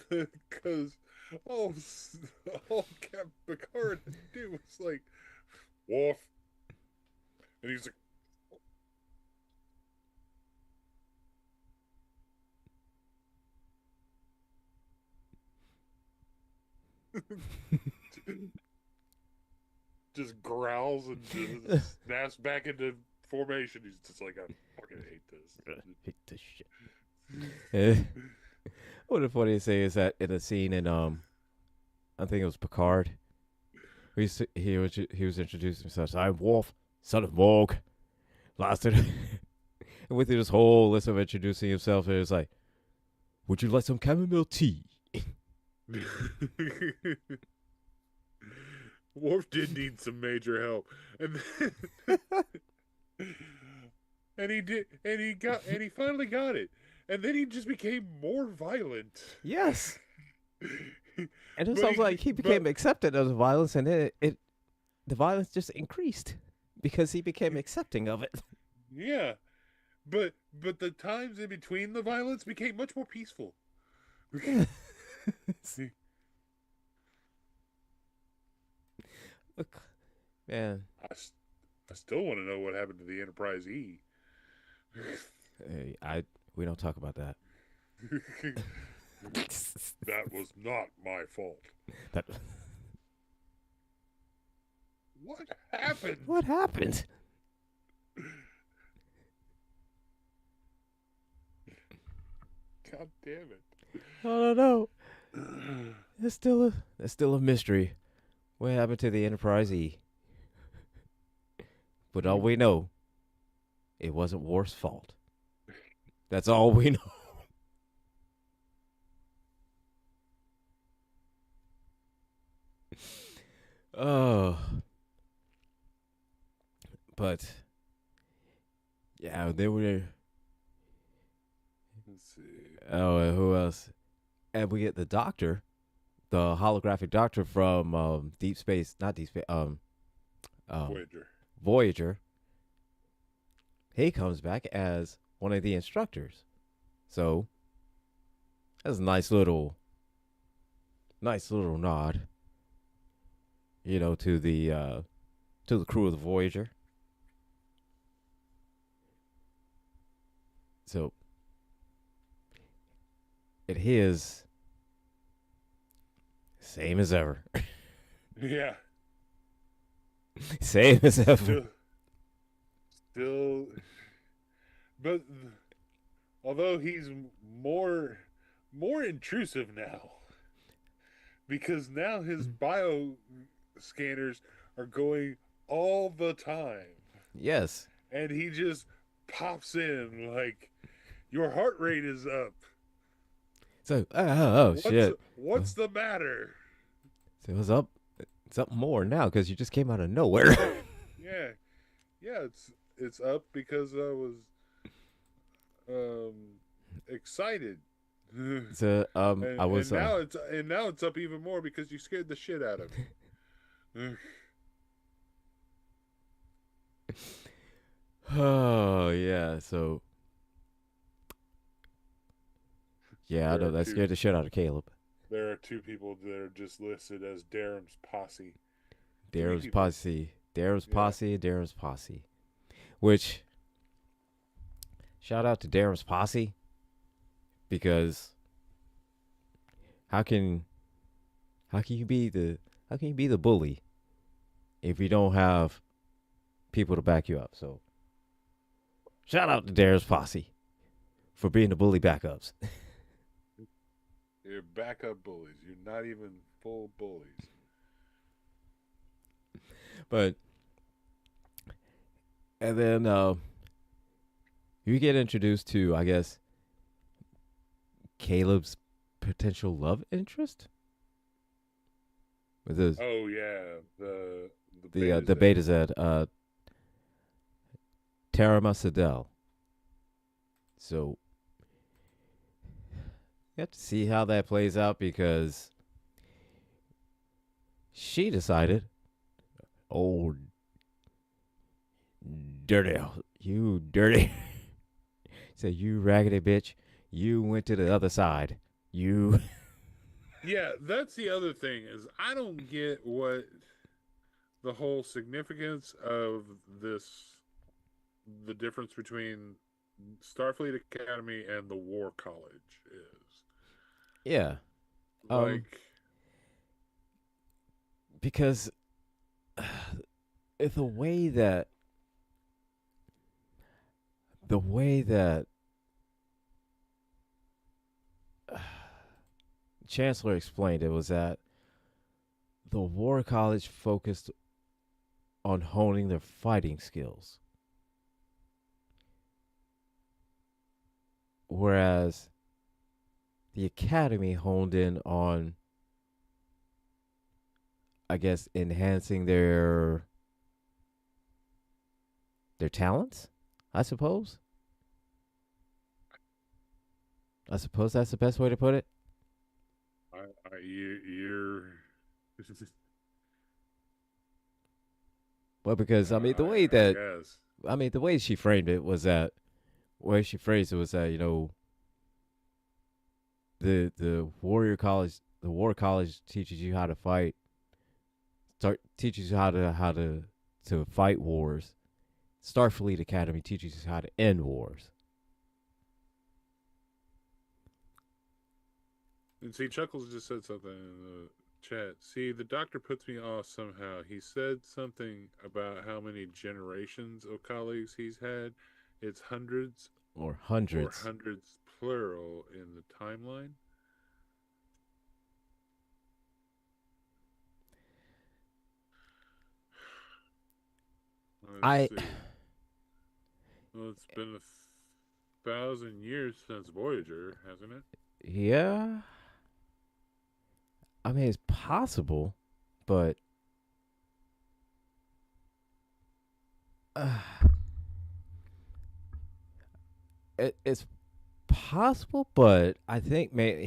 because all Captain Picard had to do was like, Worf. And he's like, just growls and just snaps back into formation. He's just like, I fucking hate this. Hate this shit. What the funniest thing is that in a scene in I think it was Picard. He was introducing himself. I'm Worf, son of Morg. Lasted. And with this whole list of introducing himself, it was like, would you like some chamomile tea? Worf did need some major help, and and he did, and he finally got it, and then he just became more violent. Yes. And it sounds like he became accepted of the violence, and the violence just increased because he became accepting of it. Yeah, but the times in between the violence became much more peaceful. Look, man. I still want to know what happened to the Enterprise E. Hey, we don't talk about that. That was not my fault. What happened? What happened? God damn it! I don't know. It's still a mystery. What happened to the Enterprise E? But all we know, it wasn't Worf's fault. That's all we know. Oh, but yeah, they were. Let's see. Oh, and who else? And we get the Doctor, the holographic Doctor from Deep Space, not Deep Space, Voyager. Voyager. He comes back as one of the instructors, so that's a nice little nod, to the crew of the Voyager. So it is same as ever. Yeah. Same as ever. Still, but although he's more intrusive now, because now his bio scanners are going all the time. Yes. And he just pops in like, your heart rate is up. So, shit. What's the matter? So it was up. It's up more now because you just came out of nowhere. Yeah. It's up because I was excited. So I was and now it's up even more because you scared the shit out of me. oh yeah, so yeah, I there know are that two scared the shit out of Caleb. there are two people that are just listed as Darum's posse. Too many Darren's people. posse, Darren's Yeah. posse, Darren's posse. Which shout out to Darren's posse because how can how can you be the how can you be the bully if you don't have people to back you up? So shout out to Darren's posse for being the bully backups. You're backup bullies. You're not even full bullies. But and then you get introduced to, I guess, Caleb's potential love interest with his Oh yeah, the the beta Beta Z, Tarama Sadell. So you have to see how that plays out because she decided, oh, dirty, you dirty. Said, you raggedy bitch, you went to the other side. You. Yeah, that's the other thing is I don't get what the whole significance of this the difference between Starfleet Academy and the War College is. Yeah. Like Because the way that the way that Chancellor explained it was that the War College focused on honing their fighting skills, whereas the Academy honed in on, I guess, enhancing their talents. I suppose. I suppose that's the best way to put it. you're Well, because I guess. the way she framed it was that way she phrased it was that the war college teaches you how to fight, teaches you how to fight wars. Starfleet Academy teaches you how to end wars. And see, Chuckles just said something in the chat. See, the doctor puts me off somehow. He said something about how many generations of colleagues he's had. It's hundreds Or or hundreds. hundreds plural in the timeline. Let's I see. Well, it's been 1,000 years since Voyager, hasn't it? yeah. I mean, it's possible, but uh, it's possible. But I think maybe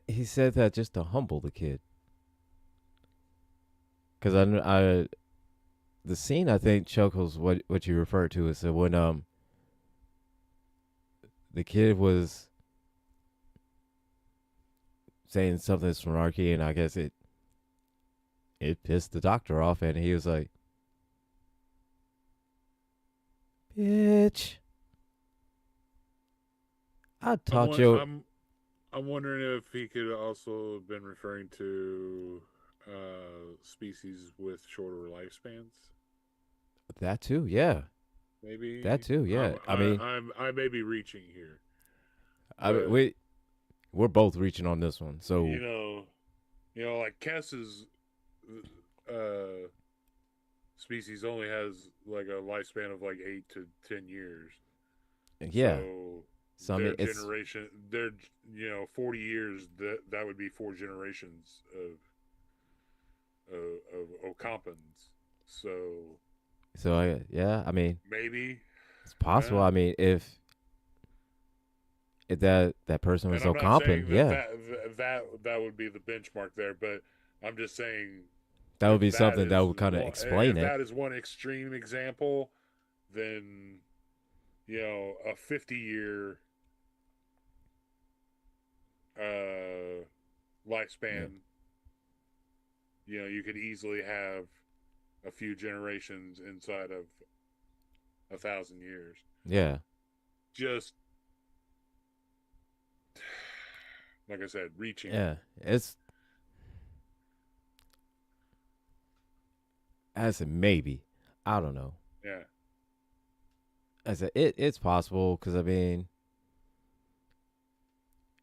he said that just to humble the kid. Because I the scene I think Chuckles what you referred to is that when the kid was saying something snarky and I guess it pissed the doctor off and he was like, "Bitch, I I'm taught wa- you." I'm I'm wondering if he could also have been referring to species with shorter lifespans. That too, yeah. That Maybe too, yeah. I mean, I may be reaching here, I mean, but we're both reaching on this one. So you know, like Kess's uh, species only has like a lifespan of like 8 to 10 years. yeah. So So I their mean, it's generation, their 40 years. That would be 4 generations of Ocampans. So so I yeah. I mean, maybe it's possible. uh, I mean, if that person was And I'm so not saying competent, yeah, that would be the benchmark there, but I'm just saying that would if be that something that is would kind of one, explain it. one extreme example, then a 50-year Yeah, lifespan, you could easily have a few generations inside of 1,000 years. yeah, Just like I said, reaching. yeah. It's as a maybe. I don't know. Yeah. As a it's possible because I mean,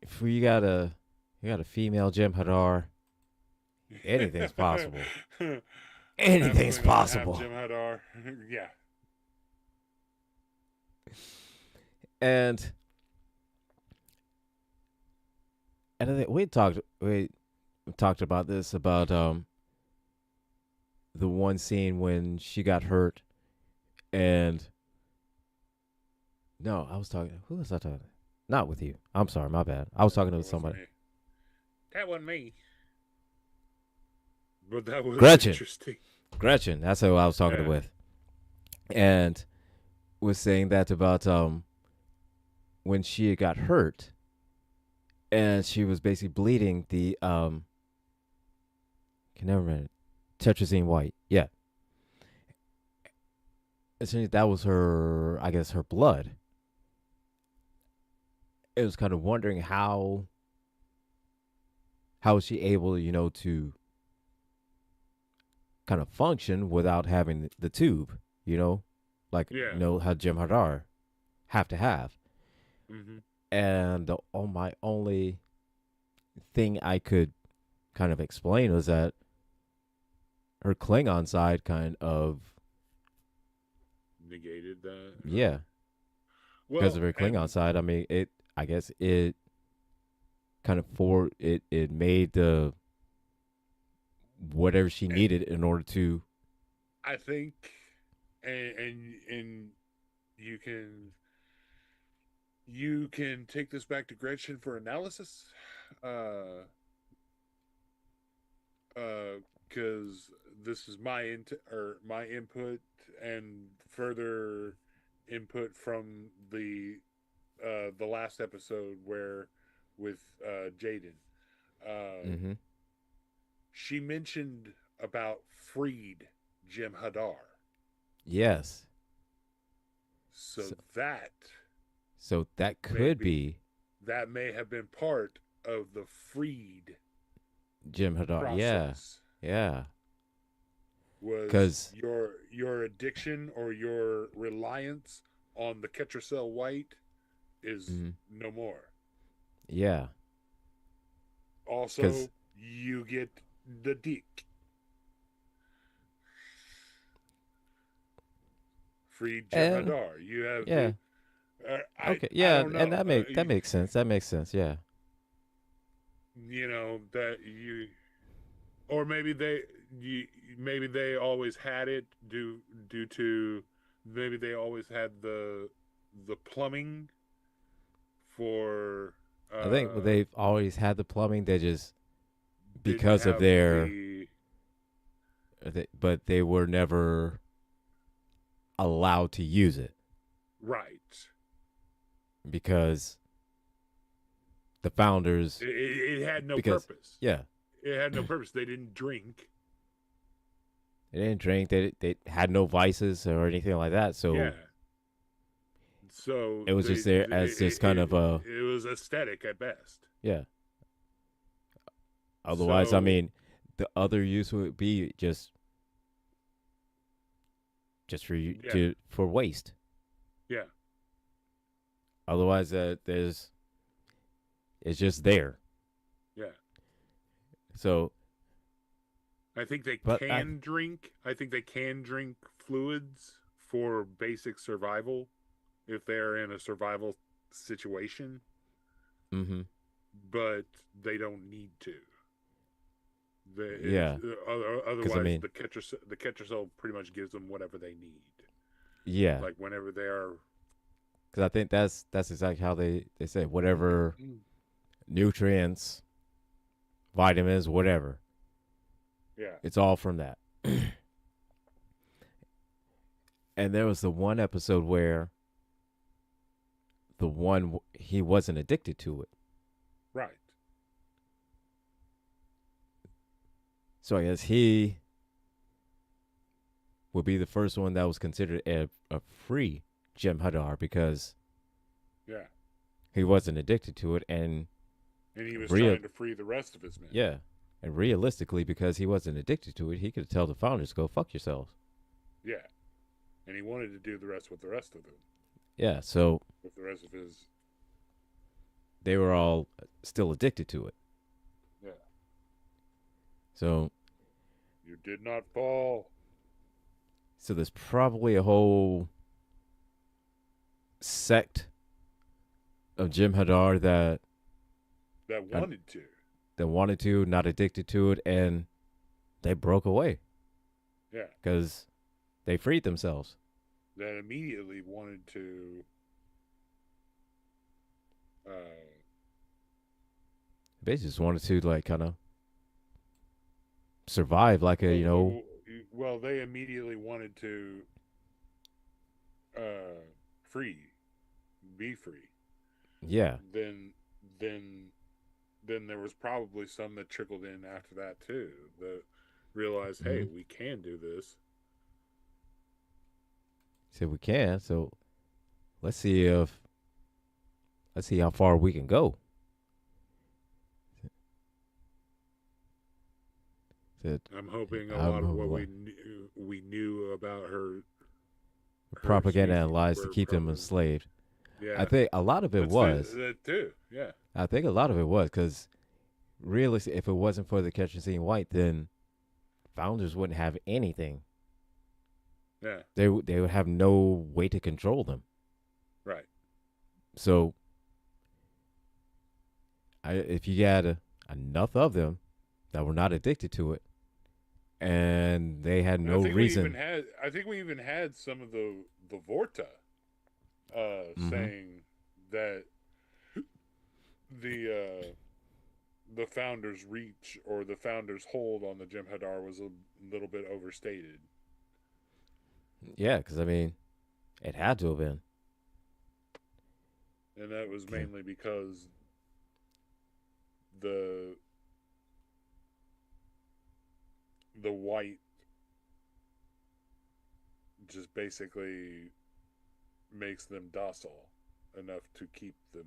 if you got a female Jim Hadar, anything's possible. Have a Anything's Klingon and have possible. Jim Hadar. Yeah. And I think we talked about this about the one scene when she got hurt and no, I was talking. Who was I talking? Not with you. I'm sorry, my bad. I was talking to That wasn't somebody. me. That wasn't me. But that was Gretchen. interesting. Gretchen. That's who I was talking to Yeah. with, and was saying that about when she got hurt and she was basically bleeding the can never remember tetrazine white. Yeah, essentially that was her. I guess her blood. It was kind of wondering how was she able, to kind of function without having the tube, like Yeah. how Jim Hadar have to have. Mm-hmm. And my only thing I could kind of explain was that her Klingon side kind of Negated that. yeah, because of Well, her Klingon and side. I mean, I guess it kind of it made the whatever she needed in order to. I think, and you can take this back to Gretchen for analysis, uh, because this is my input and further input from the last episode where with Jaden. Uh, Mm-hmm. she mentioned about freed Jim Hadar. Yes. So So, that so that could maybe be that may have been part of the freed Jim Hadar. Yeah. process Yeah. was Because your addiction or your reliance on the Ketracel White is mm-hmm. no more. Yeah. Because Also, you get the dick. Freed Jim and Hadar. You have yeah. the Okay. I Yeah, don't and know. that makes sense. That makes sense. Yeah. That you or maybe they always had it due to maybe they always had the plumbing for I think they've always had the plumbing. They just didn't because of have their, the but they were never allowed to use it right. because the founders. It had no Because purpose. yeah, It had no purpose. They didn't drink. they didn't drink. They had no vices or anything like that. Yeah. So So it was just there as just kind of a it was aesthetic at best. yeah. Otherwise, I So mean, the other use would be just for you yeah, for waste. yeah. Otherwise, it's just there. Yeah. So, I think they but can drink. I think they can drink fluids for basic survival if they're in a survival situation, mm-hmm. but they don't need to. Yeah, because I Otherwise, mean, the Ketracel pretty much gives them whatever they need. yeah, Like whenever they are Because I think that's exactly how they say whatever nutrients, vitamins, whatever. Yeah. It's all from that. And there was the one episode where he wasn't addicted to it. Right. So I guess he would be the first one that was considered a free Jem'Hadar because Yeah. he wasn't addicted to it, and And he was real trying to free the rest of his men. yeah, and realistically, because he wasn't addicted to it, he could tell the founders, "Go fuck yourselves." Yeah. And he wanted to do the rest with the rest of them. Yeah, so With the rest of his. they were all still addicted to it. Yeah. So You did not fall. so there's probably a whole sect of Jem'Hadar That wanted to. that wanted to, not addicted to it, and they broke away Yeah. because they freed themselves. That immediately wanted to. They just wanted to like kind of survive, like a Well, they immediately wanted to. Free. Be free. yeah. Then there was probably some that trickled in after that too. That realized, hey, we can do this. So we can. So let's see how far we can go. I'm hoping a lot of what we knew about her propaganda and lies to were keep them probably- enslaved. Yeah, I think a lot of it was. that too. Yeah, I think a lot of it was because really, if it wasn't for the Ketchian White, then founders wouldn't have anything. yeah, They would have no way to control them. right. So, if you had enough of them that were not addicted to it, and they had no reason. I think we even had some of the Vorta saying that the founders' reach or the founders' hold on the Jem'Hadar was a little bit overstated. Yeah, because I mean, it had to have been. And that was mainly because the white just basically makes them docile enough to keep them.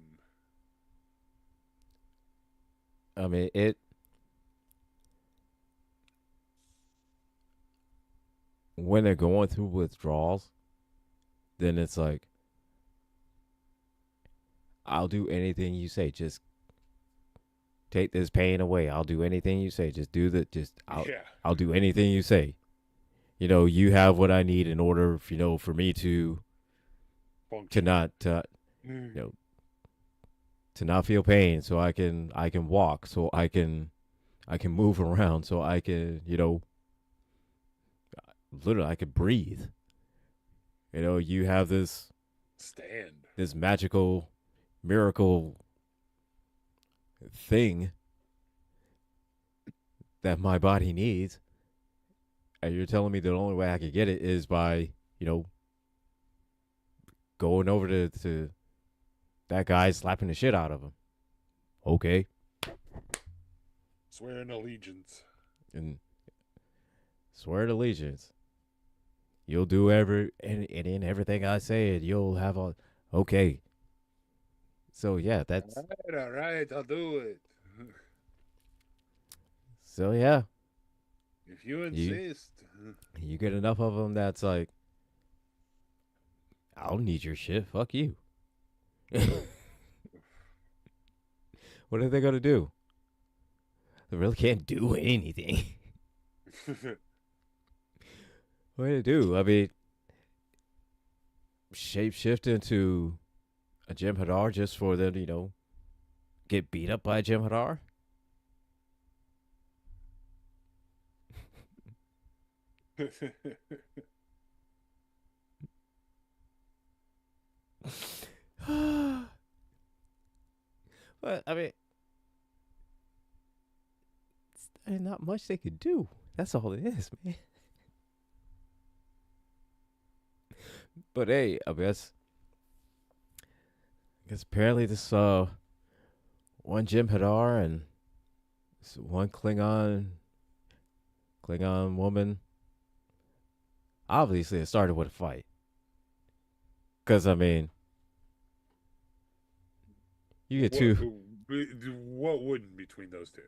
I mean, when they're going through withdrawals, then it's like, I'll do anything you say. Just take this pain away. I'll do anything you say. Just do the I'll do anything you say. You have what I need in order, for me to not to not feel pain, so I can walk, so I can move around, so I can literally I could breathe. You have this magical miracle thing that my body needs, and you're telling me the only way I could get it is by going over to that guy, slapping the shit out of him. Okay. Swear an allegiance. And swear allegiance. You'll do everything I say, and you'll have a okay. So yeah, that's all right, I'll do it. So yeah. If you insist. You get enough of them that's like, I don't need your shit. Fuck you. What are they going to do? They really can't do anything. What do they do? I mean, shapeshift into a Jem'Hadar just for them to, get beat up by a Jem'Hadar? But I mean, there's not much they could do. That's all it is, man. But hey, I guess apparently this one Jim Hadar and this one Klingon woman. Obviously, it started with a fight. Cause I mean, you get two. What wouldn't between those two?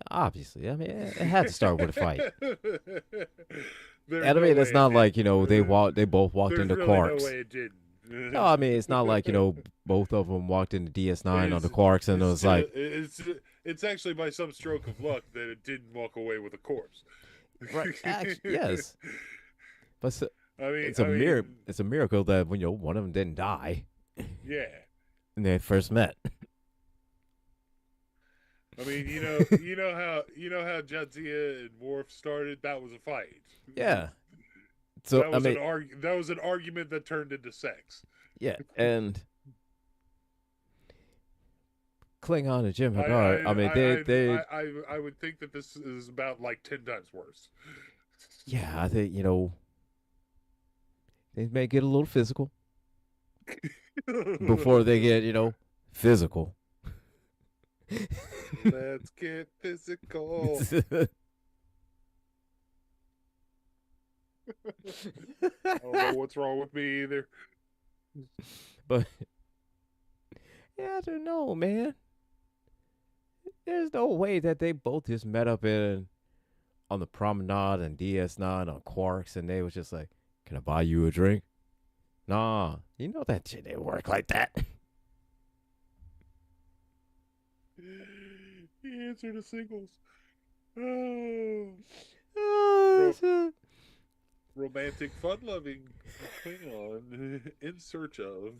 Obviously, I mean, it had to start with a fight. There's And I no mean, way it's it not like didn't. they both walked There's into really no Quarks. way it didn't. No, I mean, it's not like both of them walked into DS9 on the It's, Quarks, and it was like, it's actually by some stroke of luck that it didn't walk away with a corpse. right? Actually, yes, but I mean, it's a it's a miracle that one of them didn't die yeah. when they first met. I mean, you know how Jadzia and Worf started. That was a fight. Yeah. So That was I mean, that was an argument that turned into sex. yeah, and Klingon and Jim Hadar. I mean, they I would think that this is about like 10 times worse. yeah, I think they may get a little physical before they get physical. Let's get physical. I don't know what's wrong with me either. But yeah, I don't know, man. There's no way that they both just met up on the promenade and DS9 on Quarks, and they was just like, "Can I buy you a drink?" Nah, that shit didn't work like that. He answered the singles. Oh. Shit. Romantic, fun-loving Klingon in search of.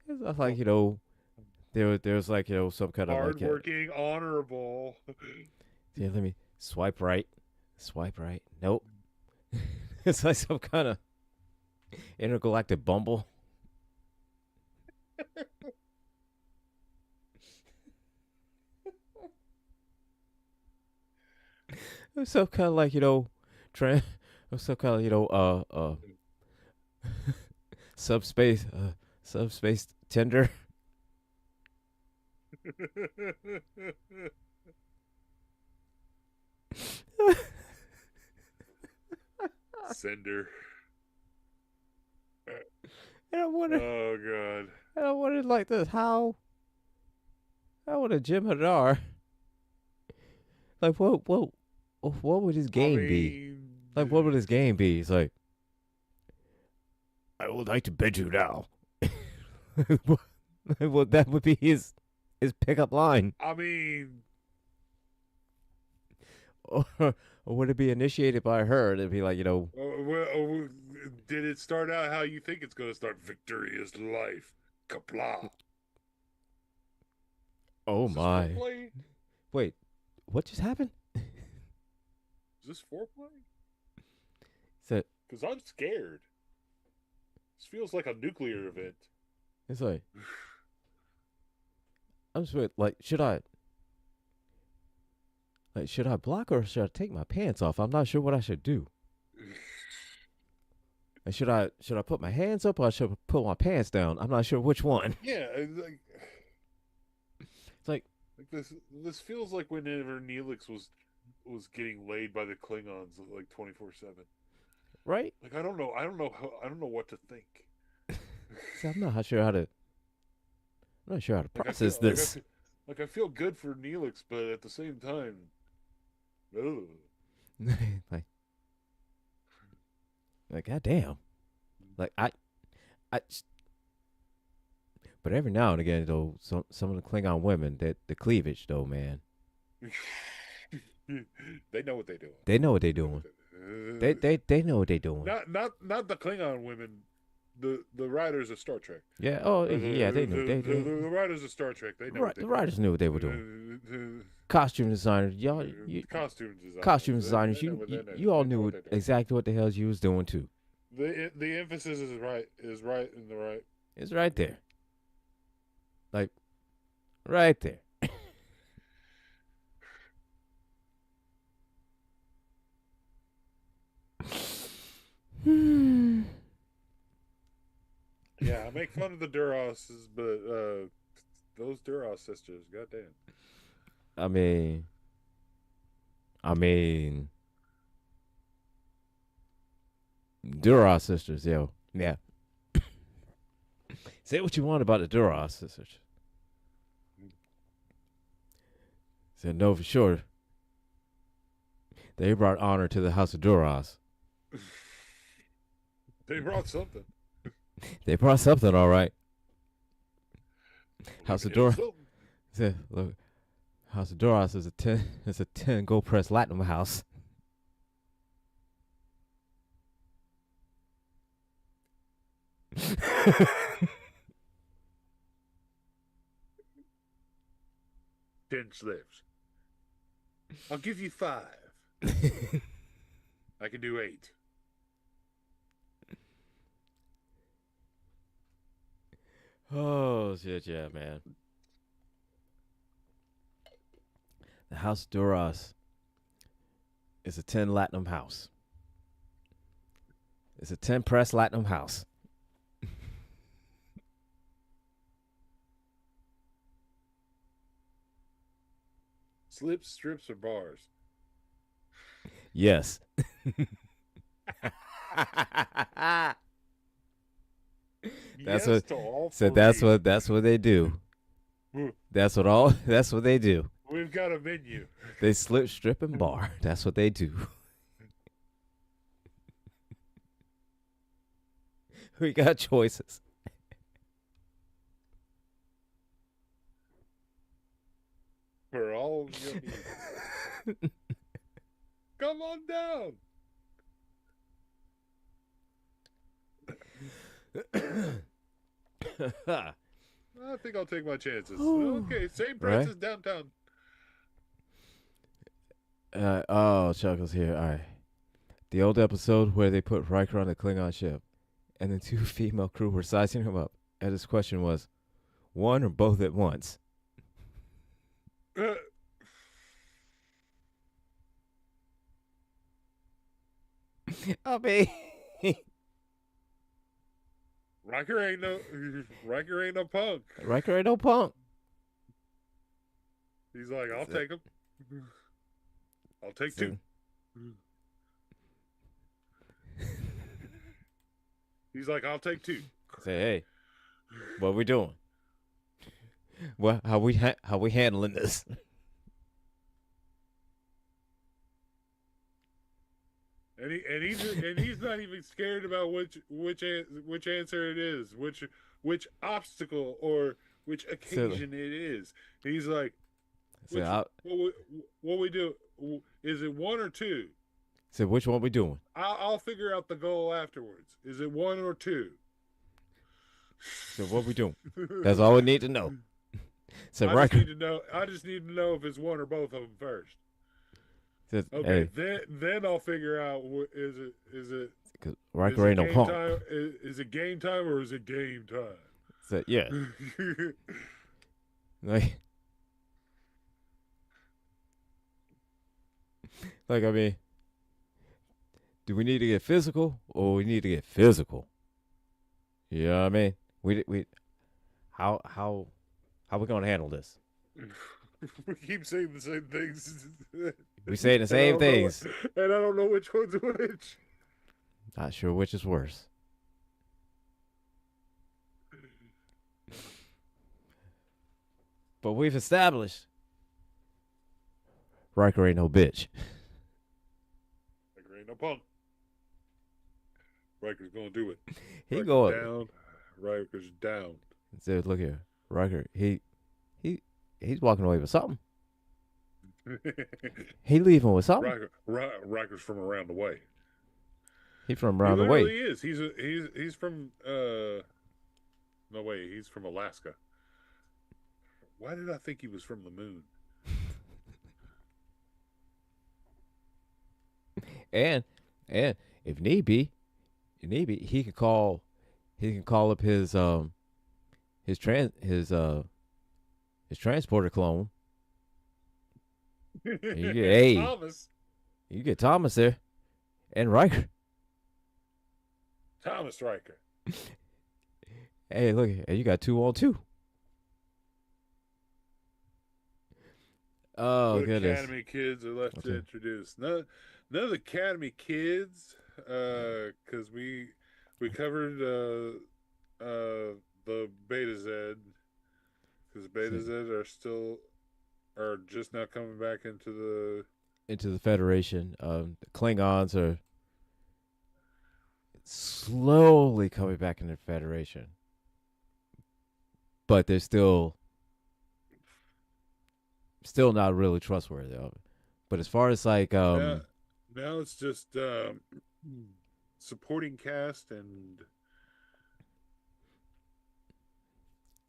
It's not like there's like some kind of hardworking, honorable. Yeah, let me swipe right. Nope. It's like some kind of intergalactic bumble. It's some kind of like some kind of subspace tender. Sender. And I wonder. Oh god. And I wondered like this: how would a Jim Hadar like what would his game be? Like what would his game be? It's like, I would like to bid you now. Well, that would be his pickup line. I mean, Or would it be initiated by her? It'd be like, did it start out how you think it's going to start? Victory is life. Kapla. oh Is this my. foreplay? Wait, what just happened? Is this foreplay? So Because I'm scared. This feels like a nuclear event. it's like, I'm just like, should I block or should I take my pants off? I'm not sure what I should do. And should I put my hands up or should I put my pants down? I'm not sure which one. Yeah, It's like this feels like whenever Neelix was getting laid by the Klingons like 24/7. right? Like I don't know what to think. So I'm not sure how to process this. I feel good for Neelix, but at the same time, ugh. like goddamn. Like but every now and again though, some of the Klingon women, that the cleavage though, man. They know what they're doing. They know what they're doing. They know what they're doing. Not the Klingon women. The writers of Star Trek. Yeah. Oh, yeah. They knew. The writers of Star Trek. They know. Right, the writers knew what they were doing. Costume designers, y'all. Costume designers. You all knew exactly what the hell you was doing too. The emphasis is right in the right. It's right there. Like, right there. Yeah, I make fun of the Duros's, but those Duros sisters, goddamn. I mean, I mean, Duras sisters, yo. Yeah. Say what you want about the Duras sisters. Said no for sure. They brought honor to the House of Duras. They brought something. They brought something, all right. House of Duras. Something. Said, look, House of Duras is a 10. It's a 10 gold press platinum house. Ten slips. I'll give you 5. I can do 8. Oh shit, yeah, man. The House of Duras is a 10 Latinum house. It's a 10 press Latinum house. Slips, strips, or bars? Yes. Yes what to all so three. that's what they do. That's what they do. We've got a menu. They slip, strip, and bar. That's what they do. We got choices. For all of your needs. Come on down. I think I'll take my chances. Okay, same price Right? as downtown. Oh, Chuckles here. All right. The old episode where they put Riker on the Klingon ship, and the 2 female crew were sizing him up, and his question was, one or both at once? I mean, Riker ain't no punk. Riker ain't no punk. He's like, I'll take him. I'll take 2. He's like, I'll take 2. Say, hey, what we doing? What? How we handling this? And he's not even scared about which answer it is, which obstacle or which occasion it is. He's like, what we do? Is it 1 or 2? So which one we doing? I'll figure out the goal afterwards. Is it 1 or 2? So what we doing? That's all we need to know. So I just need to know if it's 1 or both of them first. Says, okay, hey, then I'll figure out is it Riker ain't no punk. Is it game time or is it game time? So, yeah. like I mean, do we need to get physical or we need to get physical? You know what I mean? We how we gonna handle this? We keep saying the same things. We say the same things. And I don't know which one's which. Not sure which is worse. But we've established Riker ain't no bitch. Riker ain't no punk. Riker's gonna do it. He Riker's going down. Riker's down. So look here, Riker. He's walking away with something. He leaving with something. Riker's from around the way. He's from around the way. He is. He's from. No way. He's from Alaska. Why did I think he was from the moon? And if need be, he can call up his his transporter clone. And you get hey, Thomas. you get Thomas there and Riker. Thomas Riker. Hey, look, and you got 2-on-2. Oh What goodness. Academy kids are left to Okay. introduce? None of the Academy kids, because we covered the Beta Z, because Beta Z are just now coming back Into the Federation. The Klingons are slowly coming back into the Federation, but they're still not really trustworthy of it. But as far as like now it's just supporting cast, and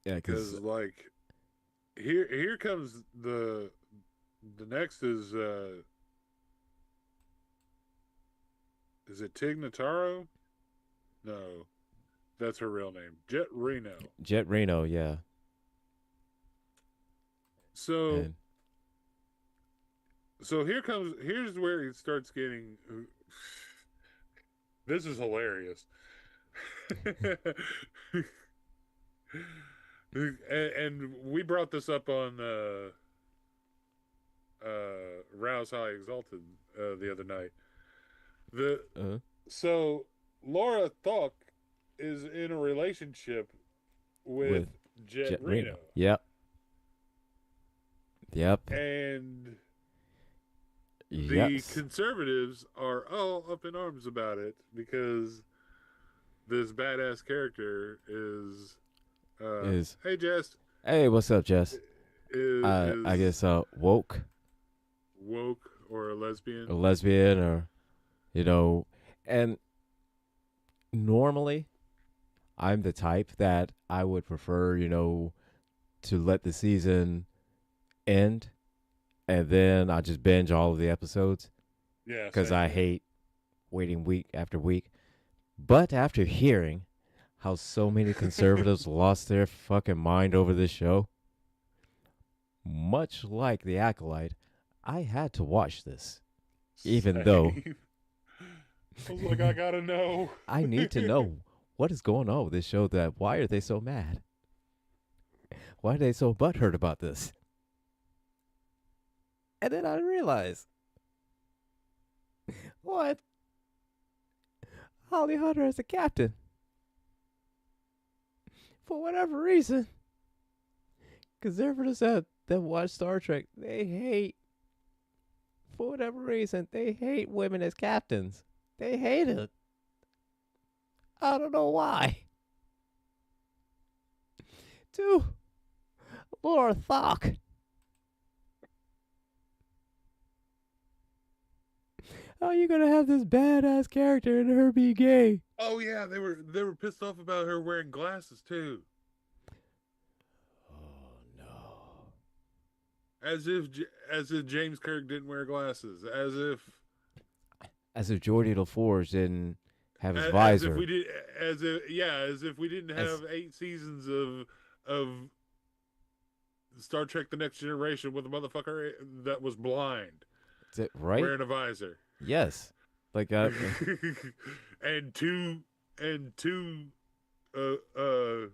yeah, because because like here comes the next is it Tig Notaro? No, that's her real name, Jet Reno. Jet Reno, yeah, So and here's where it starts getting. This is hilarious. And we brought this up on Rouse High Exalted the other night. The uh, So Laura Thok is in a relationship with with Jet Jet Reno, Reno, yep, and the yes, conservatives are all up in arms about it because this badass character is is hey Jess hey, what's up, Jess? I is guess woke, woke or a a lesbian. lesbian, or you know, and normally I'm the type that I would prefer, to let the season end and then I just binge all of the episodes Yeah, because same I here. hate waiting week after week. But after hearing how so many conservatives lost their fucking mind over this show, much like The Acolyte, I had to watch this, even though Same. I was like, I gotta know. I need to know what is going on with this show. That why are they so mad? Why are they so butthurt about this? And then I realized, what? Holly Hunter is the captain. For whatever reason, conservatives that watch Star Trek, they hate, for whatever reason, they hate women as captains. They hate it. I don't know why. To Laura Thok. How are you gonna have this badass character and her be gay? Oh yeah, they were pissed off about her wearing glasses too. Oh no. As if James Kirk didn't wear glasses. As if Geordie LaForge didn't have his As if visor. we did as if we didn't As have 8 seasons of Star Trek: The Next Generation with a motherfucker that was blind is it right? wearing a visor. Yes. Like and two uh uh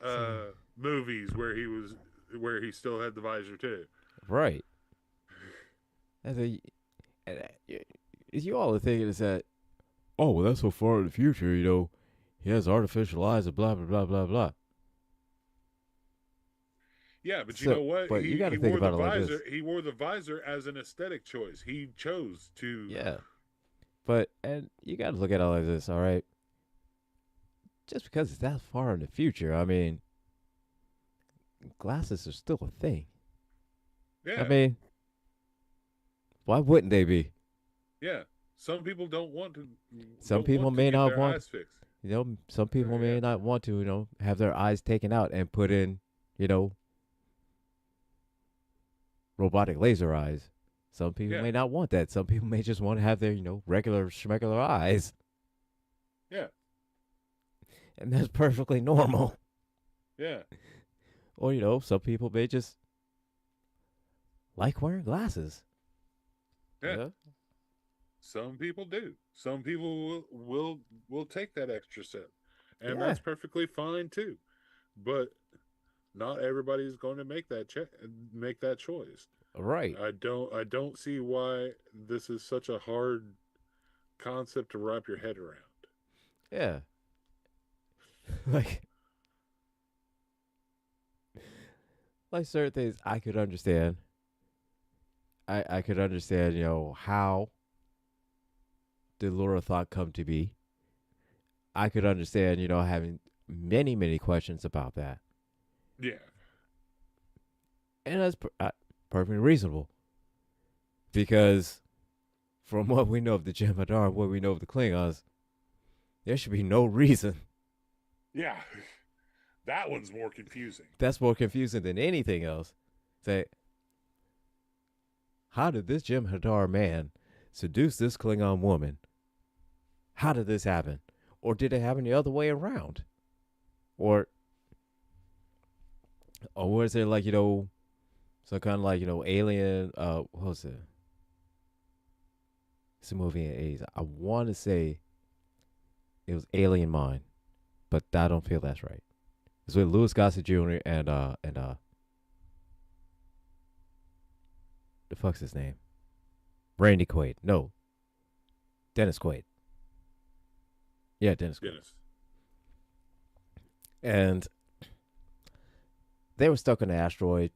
so, movies where he still had the visor too. right. As a, you all are thinking is that, oh well, that's so far in the future, he has artificial eyes and blah blah blah blah blah. Yeah, but you So, know what? but you got He to think wore the about it like visor. this. He wore the visor as an aesthetic choice. He chose to. Yeah, but and you got to look at it like this. All right, just because it's that far in the future, I mean, glasses are still a thing. I Yeah, mean, why wouldn't they be? yeah. Some people Some don't people want to may get not their want, eyes fixed. some people Yeah, may not want to, have their eyes taken out and put in, you know, robotic laser eyes. Some people yeah, may not want that. Some people may just want to have their, regular schmegular eyes. yeah. and that's perfectly normal. Yeah. Or some people may just like wearing glasses. Yeah. Yeah, Some people do. Some people will take that extra step, and yeah, that's perfectly fine too. But not everybody's going to make that choice. right. I don't see why this is such a hard concept to wrap your head around. Yeah, like certain things I could understand. I could understand, how did Laura thought come to be. I could understand, having many, many questions about that. Yeah. And that's perfectly reasonable because from what we know of the Jem'Hadar, what we know of the Klingons, there should be no reason. Yeah. That one's more confusing. That's more confusing than anything else. Say, how did this Jem'Hadar man seduce this Klingon woman? How did this happen? Or did it happen the other way around? Or was there like, some kind of like, alien what was it? It's a movie in the 80s. I want to say it was Alien Mind, but I don't feel that's right. It's with Louis Gossett Jr. and the fuck's his name? Randy Quaid. No, Dennis Quaid. Yeah, Dennis Quaid. Dennis. And they were stuck on an asteroid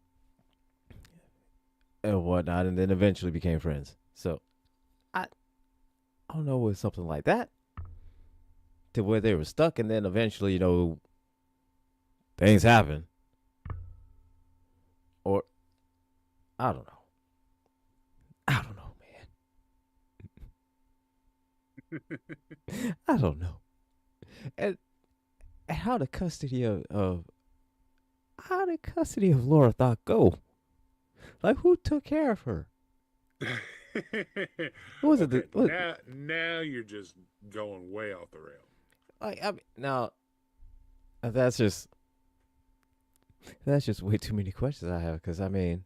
and whatnot, and then eventually became friends. So I don't know, it was something like that to where they were stuck, and then eventually, things happen. Or I don't know. I don't know, man. I don't know. And how the custody of how did custody of Laura Thought go? Like, who took care of her? Who was Okay, it? What, now you're just going way off the rail. like, I mean, now that's just way too many questions I have. Because I mean,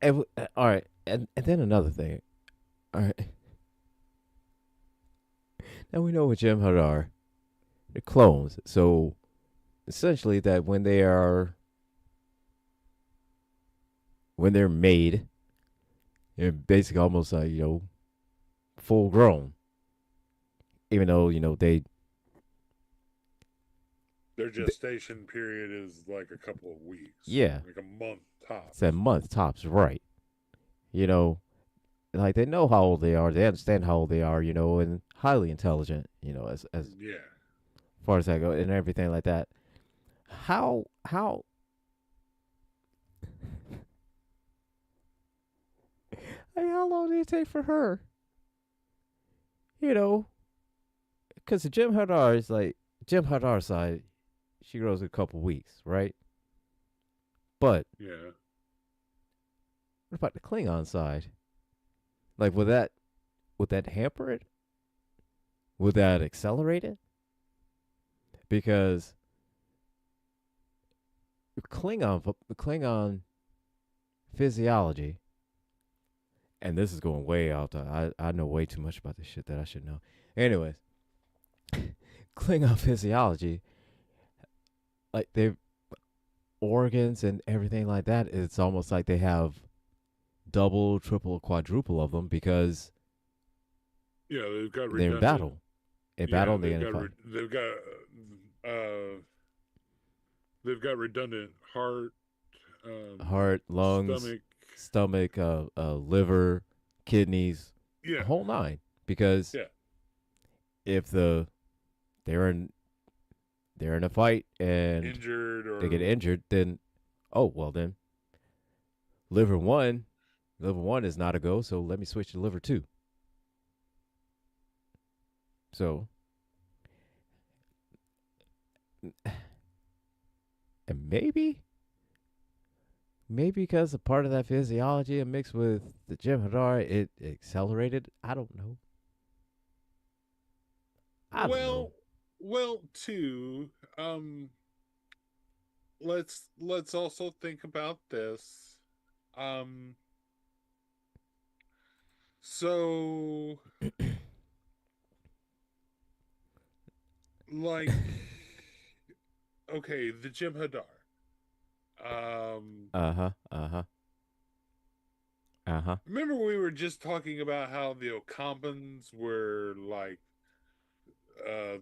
all right, and then another thing. All right, now we know what Jem'Hadar, they're clones. So essentially, that when they're made, they're basically almost like full grown. Even though Their gestation period is like a couple of weeks. yeah, Like a month tops. it's a month tops, right? You know, like they know how old they are, they understand how old they are, and highly intelligent, as Yeah. far as that goes, and everything like that. How like, how long did it take for her? Because the Jem'Hadar is like Jem'Hadar side, she grows in a couple weeks, right? But Yeah. what about the Klingon side? Like, would that hamper it? Would that accelerate it? Because Klingon physiology, and this is going way out. I know way too much about this shit that I should know. Anyways, Klingon physiology, like their organs and everything like that, it's almost like they have double, triple, quadruple of them because Yeah, they've got they're in redundant. battle. In battle, they've they got fight. uh they've got redundant heart, Heart, lungs, stomach. liver, kidneys, the Yeah. whole nine. Because Yeah. if they're in a fight and Injured or they get injured, then then liver one is not a go. So let me switch to liver two. So and maybe because a part of that physiology and mixed with the Jem'Hadar, it accelerated. I don't know. I don't know. Well, too. Um, let's also think about this. Um, so like, okay, the Jim Hadar. Um, Uh huh. Uh huh. Uh huh. remember we were just talking about how the Okampans were like,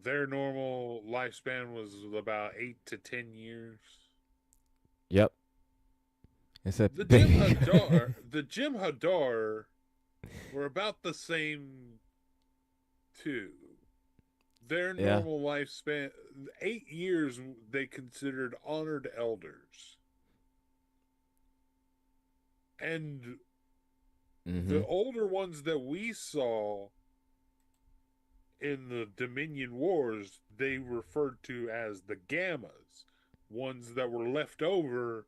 their normal lifespan was about 8 to 10 years. Yep. It's a The Jim big. Hadar, the Jim Hadar were about the same too. Their Yeah. normal lifespan, 8 years, they considered honored elders. And Mm-hmm. the older ones that we saw in the Dominion Wars, they referred to as the Gammas, ones that were left over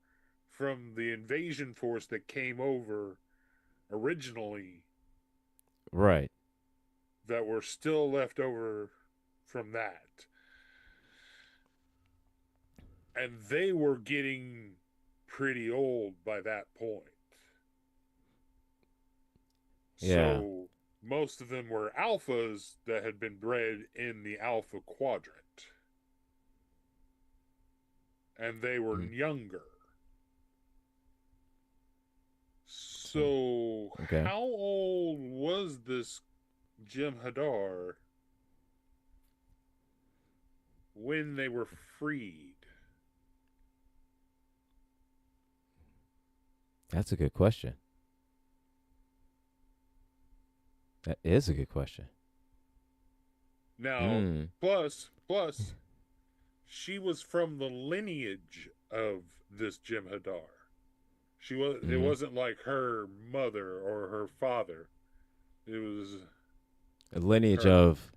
from the invasion force that came over originally, Right. that were still left over from that. And they were getting pretty old by that point. Yeah. So most of them were alphas that had been bred in the alpha quadrant. And they were Mm. younger. So, So okay. how old was this Jim Hadar when they were freed? That's a good question. That is a good question. Now, Hmm. plus, she was from the lineage of this Jim Hadar. She was. It Mm-hmm. wasn't like her mother or her father. It was A lineage her. of.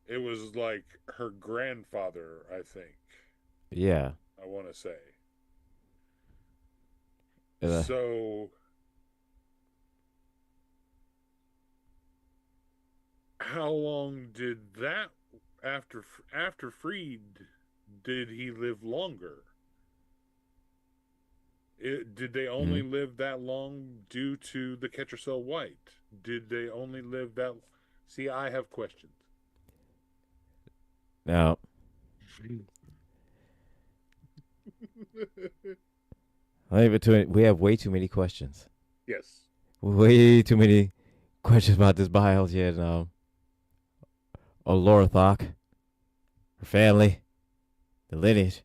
It was like her grandfather, I think. Yeah. I want to say. Uh, So, how long did that after freed? Did he live longer? Did they only mm-hmm. live that long due to the Ketracel White? Did they only live that? See, I have questions. Now, we have way too many questions. Yes. Way too many questions about this biology and Olorithok, her family, the lineage.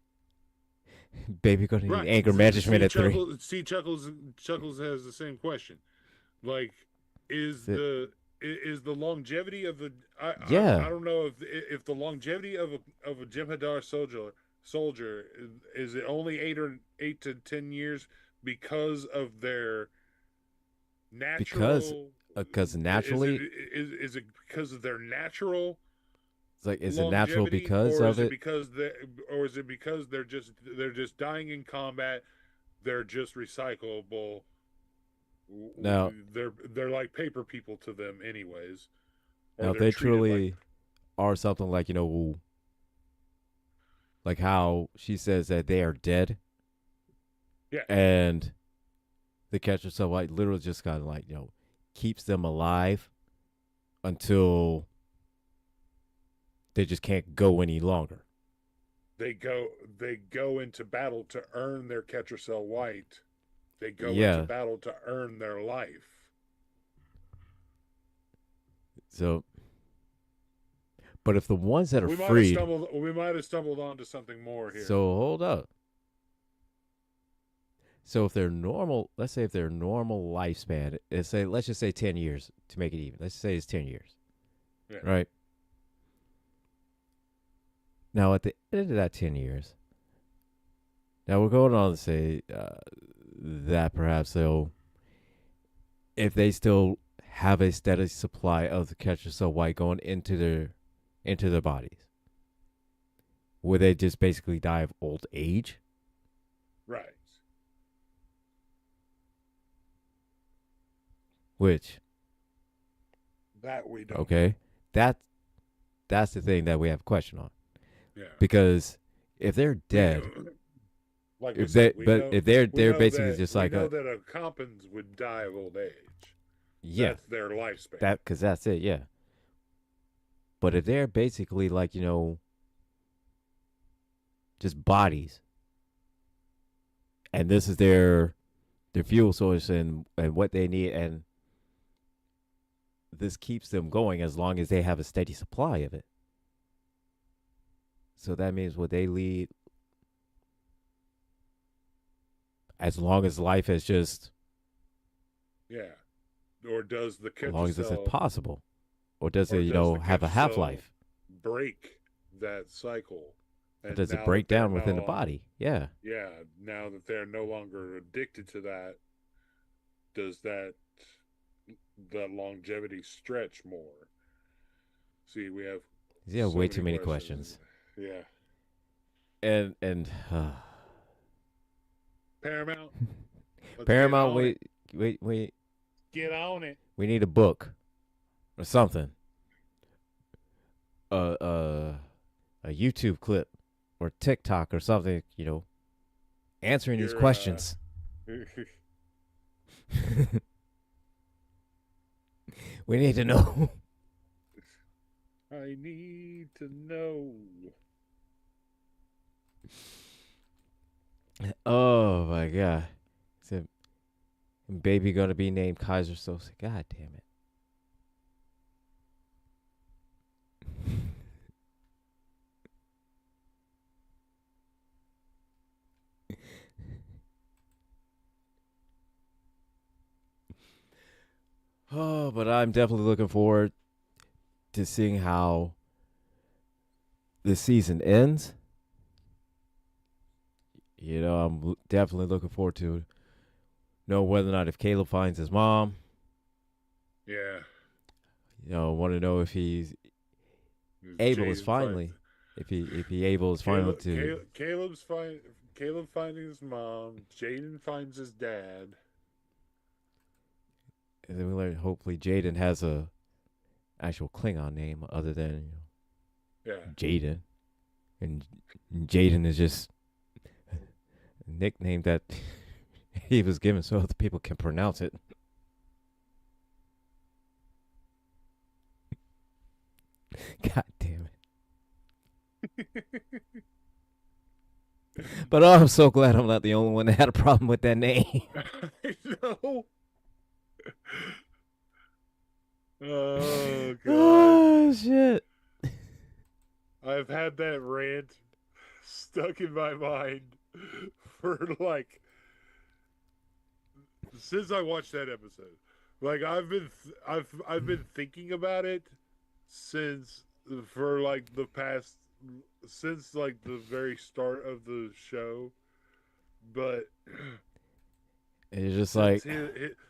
Baby gonna need Right. anger management at 3. Chuckles has the same question. Like, is So, the longevity of the I yeah. don't know if the longevity of a Jem'Hadar soldier is it only 8 to 10 years because of their Because natural because is it naturally is it because of their natural it's like is it natural longevity, because or of is it it? because they're just dying in combat, they're just recyclable, Now they're like paper people to them anyways, or now if they're they treated like. truly are something like, like how she says that they are dead Yeah, and the catcher so like literally just kind of like, keeps them alive until they just can't go any longer. they go into battle to earn their Ketracel White. They go into Yeah. battle to earn their life. So but if the ones that are We might have freed, stumbled we might have stumbled onto something more so here. hold up. So if they're normal, let's say if their normal lifespan is say let's just say 10 years to make it even. Let's say it's 10 years. Yeah. Right? Now at the end of that 10 years, now we're going on to say that perhaps they'll if they still have a steady supply of the catcher so white going into their bodies, would they just basically die of old age? Right. Which That we don't know. okay, that that's the thing that we have a question on. Yeah. Because if they're dead, Like we if said, they but if they're basically just we like know that a Compans would die of old age. yeah, That's their lifespan. that because that's it, yeah. But if they're basically like just bodies, and this is their fuel source and what they need, and this keeps them going as long as they have a steady supply of it. So that means what they lead, as long as life is just, Yeah. Or does the as long as it's cell possible, or does or it does the have a half life? break that cycle? Or And does it now break that they're down no within the longer- body? Yeah. Yeah. Now that they're no longer addicted to that, does that longevity stretch more? See, we have Yeah, way too many questions. Yeah. And Paramount. Let's Paramount, get on it. wait. Get on it. We need a book or something. A YouTube clip or TikTok or something, answering these questions. We need to know. I need to know. Oh my god. Is baby gonna be named Kaiser Sosa? God damn it. Oh, but I'm definitely looking forward to seeing how this season ends. I'm definitely looking forward to know whether or not if Caleb finds his mom. Yeah. Want to know if he's able is finally, if he able is finally to. Caleb finding his mom. Jaden finds his dad. And then we learn hopefully Jaden has a actual Klingon name other than Jaden, and Jaden is just a nickname that he was given so other people can pronounce it. God damn it. But I'm so glad I'm not the only one that had a problem with that name. I know. Oh, God. Oh, shit. I've had that rant stuck in my mind for since I watched that episode. Like I've been thinking about it since the very start of the show, but it's just like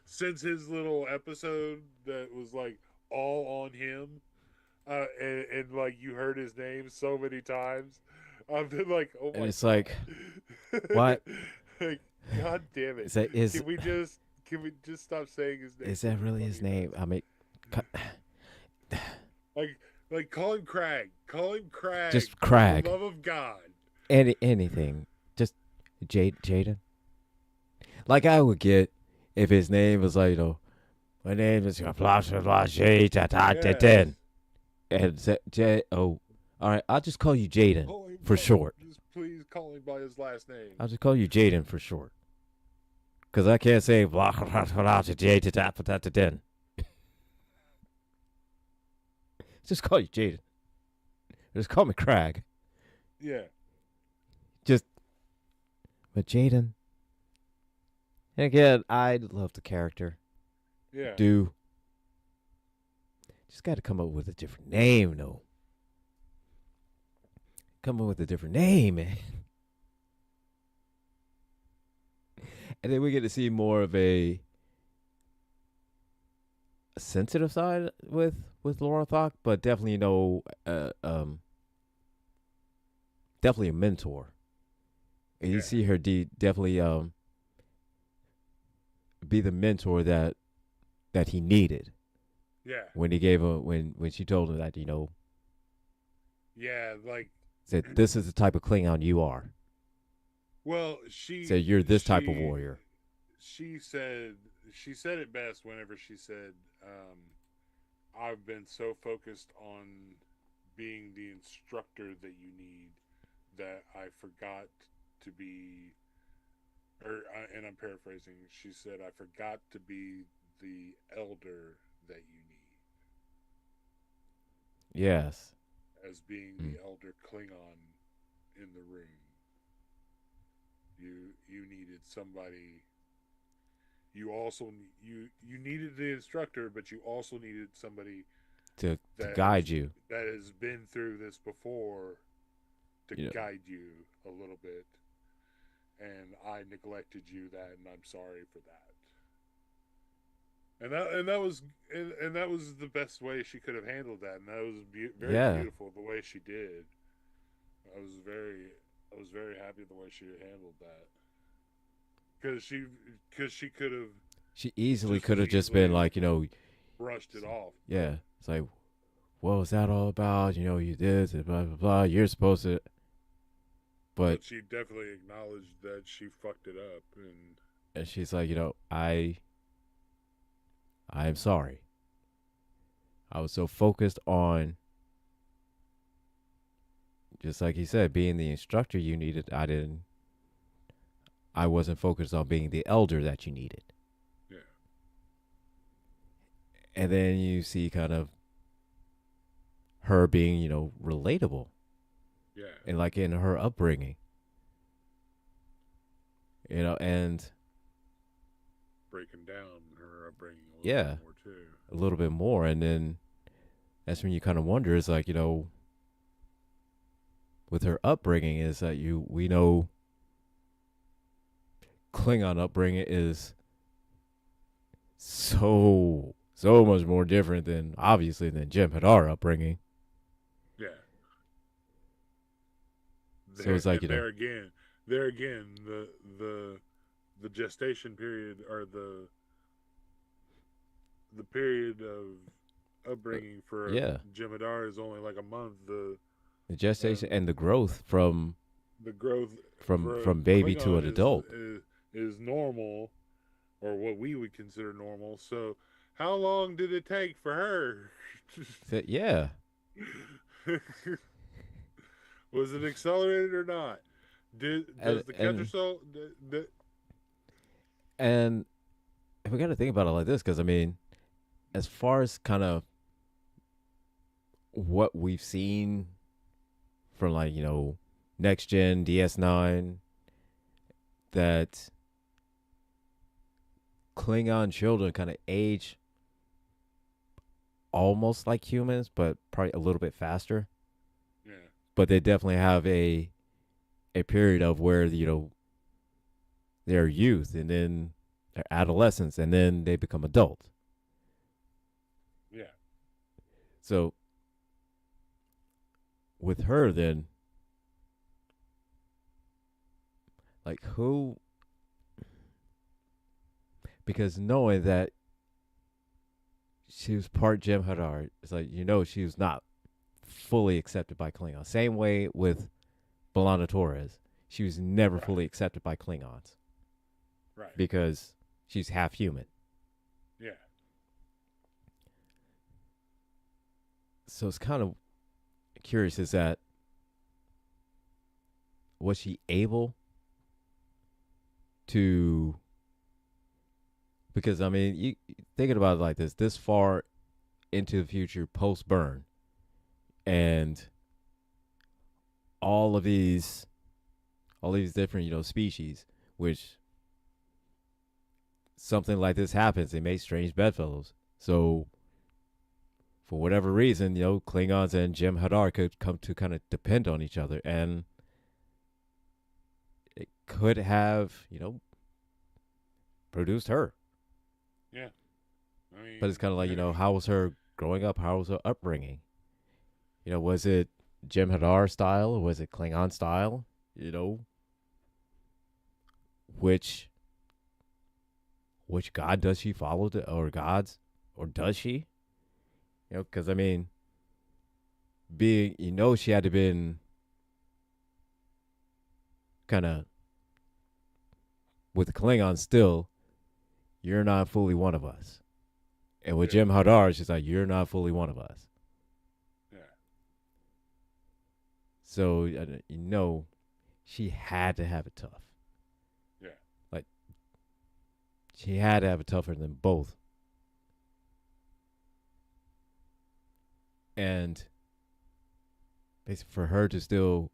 since his little episode that was like all on him, and like you heard his name so many times, I've been like, oh my. And it's God. like, what? Like, God damn it! Can we just stop saying his name? Is that really his name? I mean, like call him Crag. Call him Crag. Just Crag. For the love of God. Anything. Just Jaden. Like I would get if his name was like, my name is blah blah blah Jaden. And all right, I'll just call you Jaden for short. Just please call him by his last name. I'll just call you Jaden for short. Because I can't say blah blah blah Jaden. Just call you Jaden. Just call me Crag. Yeah. But Jaden. And again, I love the character. Yeah. Just got to come up with a different name, though. Come up with a different name, man. And then we get to see more of a sensitive side with Laura Thok, but definitely definitely a mentor. And you see her definitely be the mentor that he needed. Yeah. When he gave her when she told him that Yeah, like, Said this is the type of Klingon you are. well, Said you're this type of warrior. she said she said it best whenever she said, um, "I've been so focused on being the instructor that you need that I forgot to be." And I'm paraphrasing. She said, "I forgot to be the elder that you need." Yes. As being Mm. the elder Klingon in the room, you needed somebody. You needed the instructor, but you also needed somebody To that has guide you. been through this before to You know. guide you a little bit. And I neglected you that, and I'm sorry for that. And that was the best way she could have handled that, and that was very Yeah. beautiful the way she did. I was very I was very happy the way she handled that because she could have She easily just could as have just been easily like, brushed it off. yeah. It's like, what was that all about? You did and blah blah blah. You're supposed to, but But she definitely acknowledged that she fucked it up, and she's like, I am sorry. I was so focused on, just like he said, being the instructor you needed. I wasn't focused on being the elder that you needed. yeah, And then you see kind of her being, relatable yeah, and like in her upbringing, and breaking down her upbringing a little yeah, bit more too. a little bit more. And then that's when you kind of wonder, is like, with her upbringing, is that we know Klingon upbringing is so much more different than obviously than Jim Hadar upbringing. Yeah, So it's like, there again, the gestation period or the period of upbringing for yeah, Jemadar is only like a month. the gestation Um, and the growth from the growth for a from baby to Klingon an adult. is normal, or what we would consider normal. So, how long did it take for her? So, yeah, Was it accelerated or not? and Does the catcher and cell? and we got to think about it like this, because I mean, as far as kind of what we've seen from, like, next gen DS9, that Klingon children kind of age almost like humans, but probably a little bit faster. Yeah, But they definitely have a period of where, they're youth, and then they're adolescents, and then they become adults. yeah, So with her, then, like, who? Because knowing that she was part Jem'Hadar, it's like, she was not fully accepted by Klingons. Same way with Belana Torres, she was never right, fully accepted by Klingons right, because she's half human. yeah, So it's kind of curious, is that, was she able to? Because I mean, you thinking about it like this far into the future, post burn, and all of these, different, species, which something like this happens, they make strange bedfellows. So for whatever reason, Klingons and Jem'Hadar could come to kind of depend on each other, and it could have, produced her. yeah. I mean, But it's kind of like, how was her growing up? How was her upbringing? Was it Jem'Hadar style, or was it Klingon style? Which god does she follow, or gods, or does she? Because I mean, being, she had to been kind of with the Klingons still, you're not fully one of us. And with Yeah. Jim Hadar, she's like, you're not fully one of us. Yeah. So, she had to have it tough. Yeah. Like, she had to have it tougher than both. And basically for her to still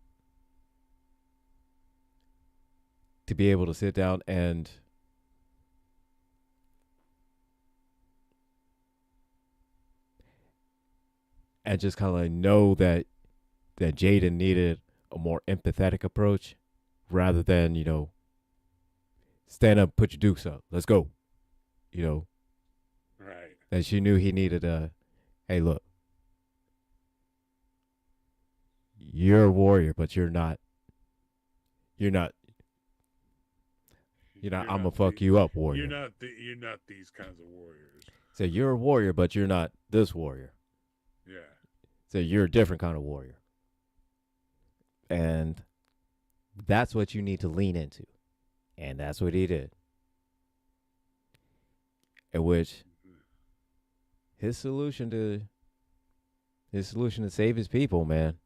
to be able to sit down and just kind of like know that Jaden needed a more empathetic approach rather than, stand up, put your dukes up, let's go. Right. That she knew he needed hey, look, you're a warrior, but you're not. I'm gonna fuck you up, warrior. You're not these kinds of warriors. So you're a warrior, but you're not this warrior. Yeah. So you're a different kind of warrior. And that's what you need to lean into. And that's what he did. In which his solution to save his people, man,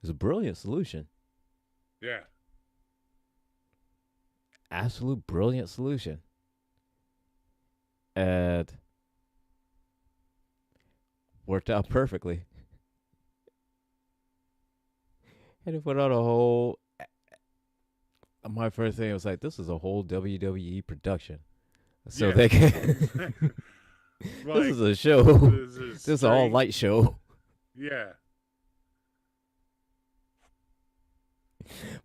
is a brilliant solution. Yeah. Absolute brilliant solution. And worked out perfectly. And it put out a whole. My first thing was like, this is a whole WWE production. So they can. This is a show. This is an all light show. Yeah.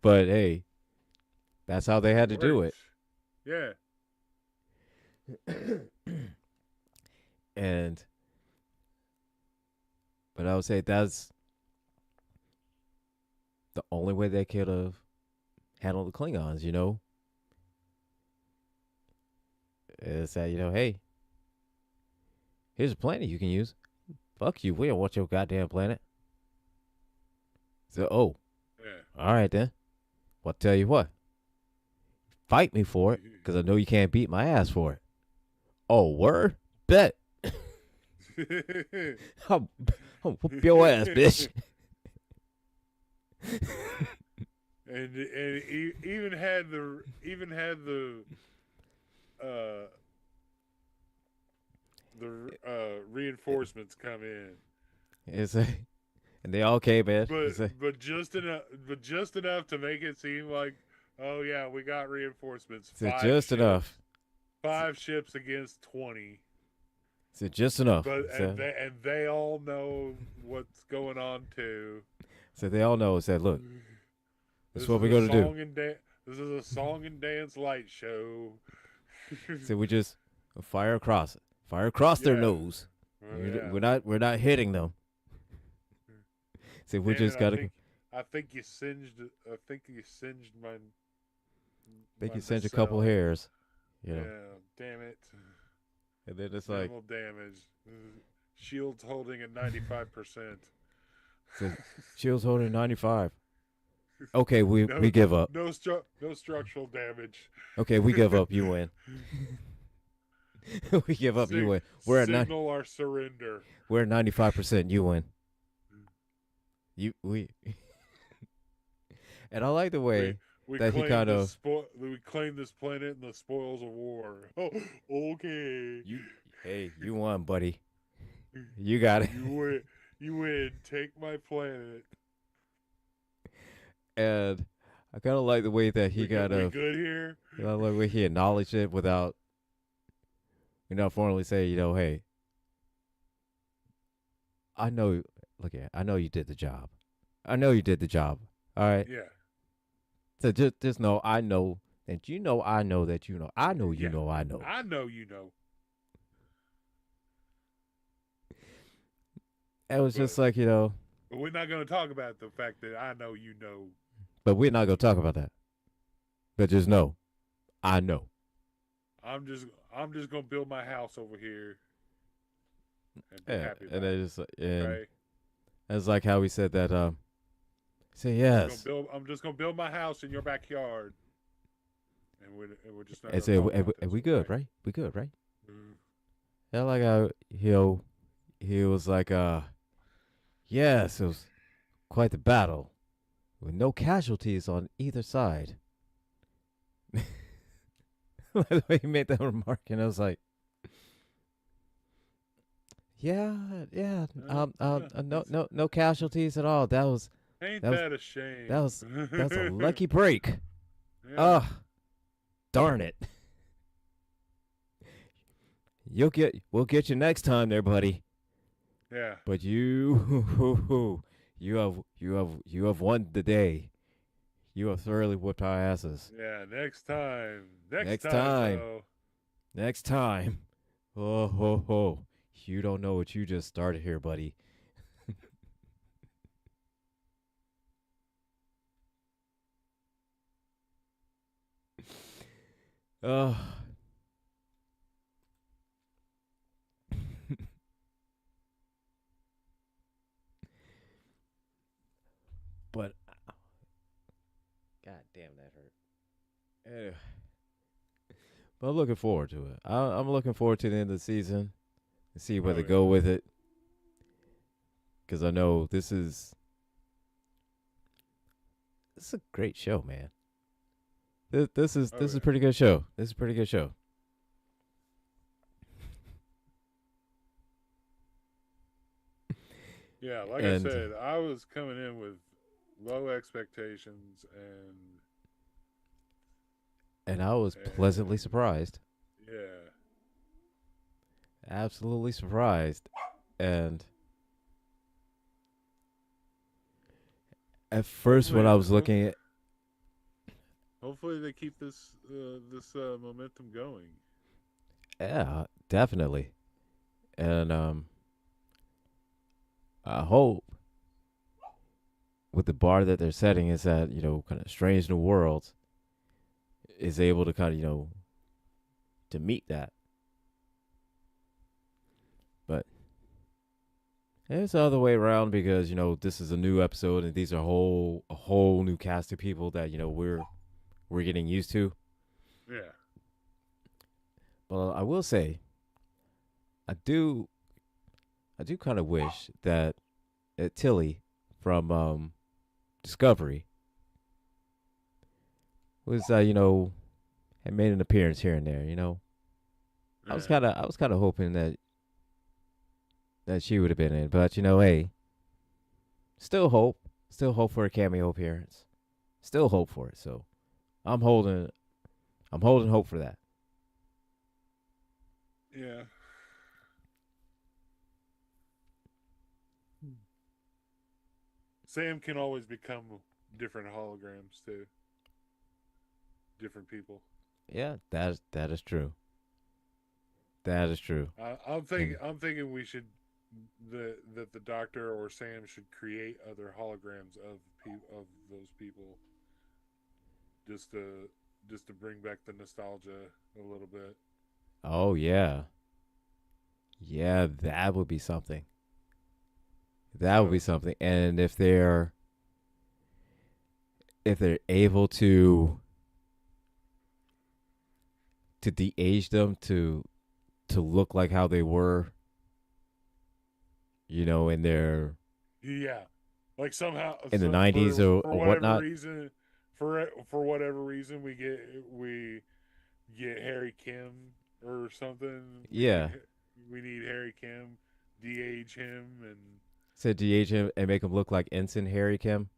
But hey, that's how they had to do it. Yeah. But I would say that's the only way they could have handled the Klingons, Is that, hey, here's a planet you can use. Fuck you, we don't want your goddamn planet. So, yeah. All right then. Well, tell you what. Fight me for it, because I know you can't beat my ass for it. Oh, word? Bet. I'll whoop your ass, bitch. and even had the reinforcements come in. And they all came in. But just enough to make it seem like, oh yeah, we got reinforcements. Enough. 5 ships against 20. Just enough. But and they all know what's going on too. So they all know. Said, look, this is what we're gonna do. This is a song and dance light show. So we just fire across their nose. We're not hitting them. So we just gotta. I think you singed my. I think you singed a couple hairs. Yeah, damn it. And then it's like damage. Shields holding at 95%. So shields holding 95. Okay, we give up. No structural damage. Okay, we give up. You win. We give up. You win. We're at signal our surrender. We're at 95%. You win. We. And I like the way that he kind of. We claim this planet and the spoils of war. Oh, okay. You won, buddy. You got it. You win. Take my planet. And I kind of like the way that he got we good here. I like the way he acknowledged it without, formally say, hey, I know. Look at, I know you did the job. I know you did the job. All right. Yeah. So just know I know that I know that you know. I know you know I know. I know you know. It was just like, But we're not going to talk about the fact that I know you know. But we're not going to talk about that. But just know, I know. I'm just going to build my house over here. And be happy about and it. just, and right? It's like how he said that. Say yes. I'm just gonna build my house in your backyard, and we're just not And gonna say, talk about "And this, we good, right? right? We good, right?" Mm. Yeah, like how he was like, yes, it was quite the battle with no casualties on either side. The way he made that remark, and I was like, yeah, yeah, no, no casualties at all. Ain't That was that a that shame? was that's a lucky break. Yeah, Ugh, darn it. We'll get you next time, there, buddy. yeah, But you have won the day. You have thoroughly whooped our asses. yeah. Next Next time, time, though. next time. Oh ho ho! You don't know what you just started here, buddy. Uh, but God damn, that hurt. But I'm looking forward to it. I'm looking forward to the end of the season and see where Oh they go yeah, with it. Because I know this is a great show, man. oh This is a yeah, pretty good show. This is a pretty good show. yeah. Like I And said, I was coming in with low expectations, I was pleasantly and surprised. yeah, Absolutely surprised. And at first when hopefully, I was looking at hopefully they keep this momentum going. yeah, definitely. And I hope with the bar that they're setting is that, kind of Strange New Worlds is able to kind of, to meet that. But it's the other way around because, this is a new episode and these are a whole new cast of people that, we're getting used to. Yeah, But I will say, I do I do kind of wish that Tilly from Discovery was had made an appearance here and there. yeah, I was kind of hoping that she would have been in, but hey, still hope for a cameo appearance, still hope for it. So I'm holding I'm holding hope for that. yeah. Sam can always become different holograms too, different people. Yeah, that is true. That is true. And I'm thinking we should that the Doctor or Sam should create other holograms of those people just to bring back the nostalgia a little bit. oh yeah, yeah, that would be something. That would be So something. And if they're able to de-age them to look like how they were, in their yeah, like somehow in the 90s for or whatever whatnot. reason for whatever reason we get Harry Kim or something. Yeah, We need Harry Kim, de-age him, and said de-age him and make him look like Ensign Harry Kim.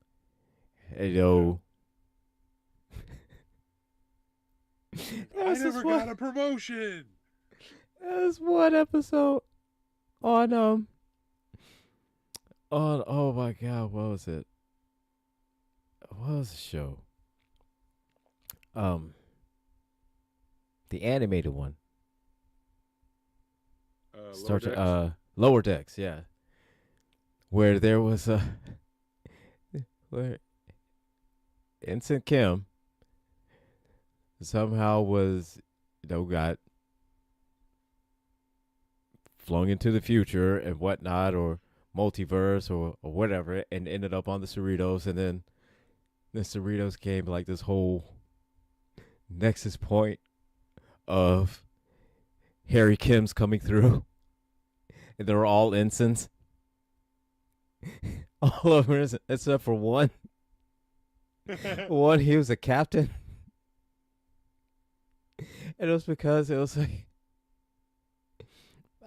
And, yeah. I there's this never one got a promotion. there's one episode on oh my god, what was it? What was the show? Um, the animated one. Lower decks. Lower Decks, yeah. Where there was a where Ensign Kim somehow was got flung into the future and whatnot, or multiverse or whatever, and ended up on the Cerritos, and then the Cerritos came like this whole nexus point of Harry Kim's coming through, and they're all ensigns. All of them except for one. One, he was a captain, and it was because it was like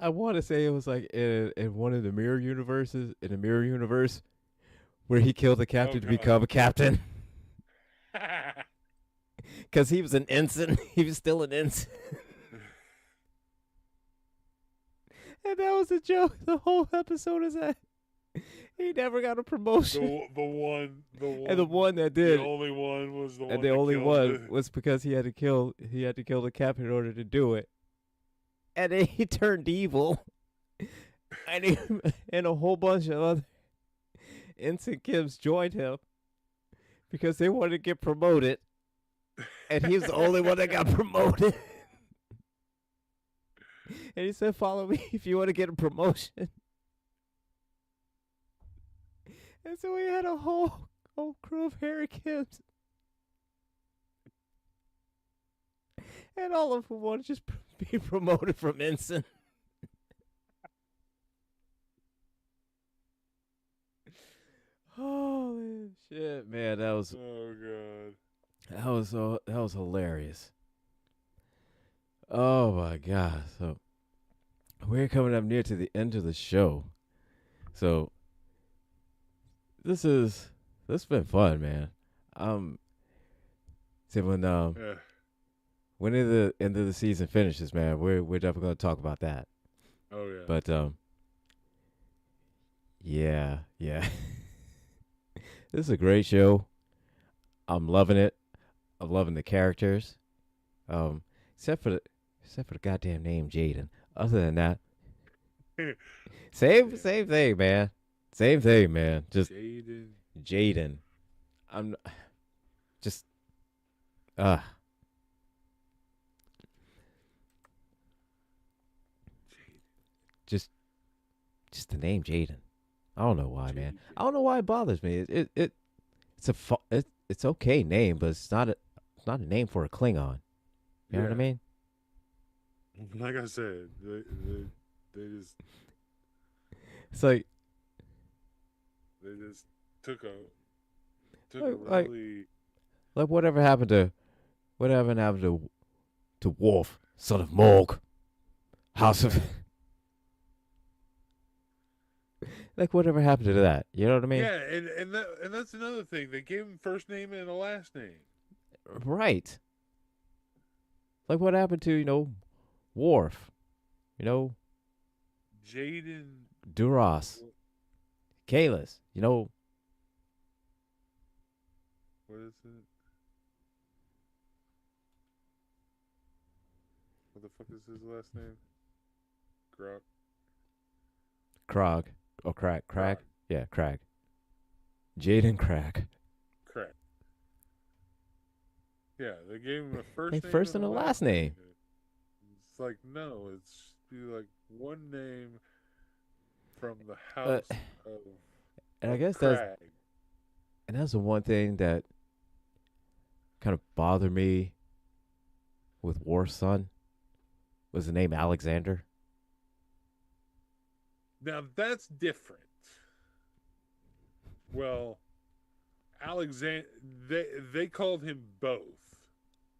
I want to say it was like in one of the mirror universes, in the mirror universe, where he killed the captain to become a captain. Because he was an ensign. He was still an ensign. And that was a joke. The whole episode is that he never got a promotion. The one, and the one that did, the only one was the one. And the only one was because he had to kill the captain in order to do it. And then he turned evil. And a whole bunch of other ensign Kims joined him because they wanted to get promoted. And he was the only one that got promoted. And he said, "Follow me if you want to get a promotion." And so we had a whole crew of Harry Kims. And all of them wanted to just be promoted from ensign. Holy shit, man. That was... Oh, God. That was hilarious. Oh, my God. So, we're coming up near to the end of the show. So, this has been fun, man. So when the end of the season finishes, man, we're definitely going to talk about that. Oh, yeah. But yeah. This is a great show. I'm loving it. I'm loving the characters. Except for the goddamn name Jaden. Other than that, same thing, man. Same thing, man. Just Jaden. I'm just just the name Jaden. I don't know why, man. I don't know why it bothers me. It's okay name, but it's not a name for a Klingon. You know what I mean? Like I said, they just it's like they just took a really like whatever happened to Worf, son of Morg, House of like whatever happened to that? You know what I mean? Yeah, and that's another thing. They gave him first name and a last name. Right. Like what happened to, Worf? Jaden Duras. Kalis, What is it? What the fuck is his last name? Krog. Oh, Crag? Yeah, Crag. Jaden Crag. Crag. Yeah, they gave him a first name first and a last name. It's like, no, it's be like one name from the house of and I guess Crag. that's the one thing that kind of bothered me with Worf's son was the name Alexander. Now that's different. Well, Alexander, they called him both.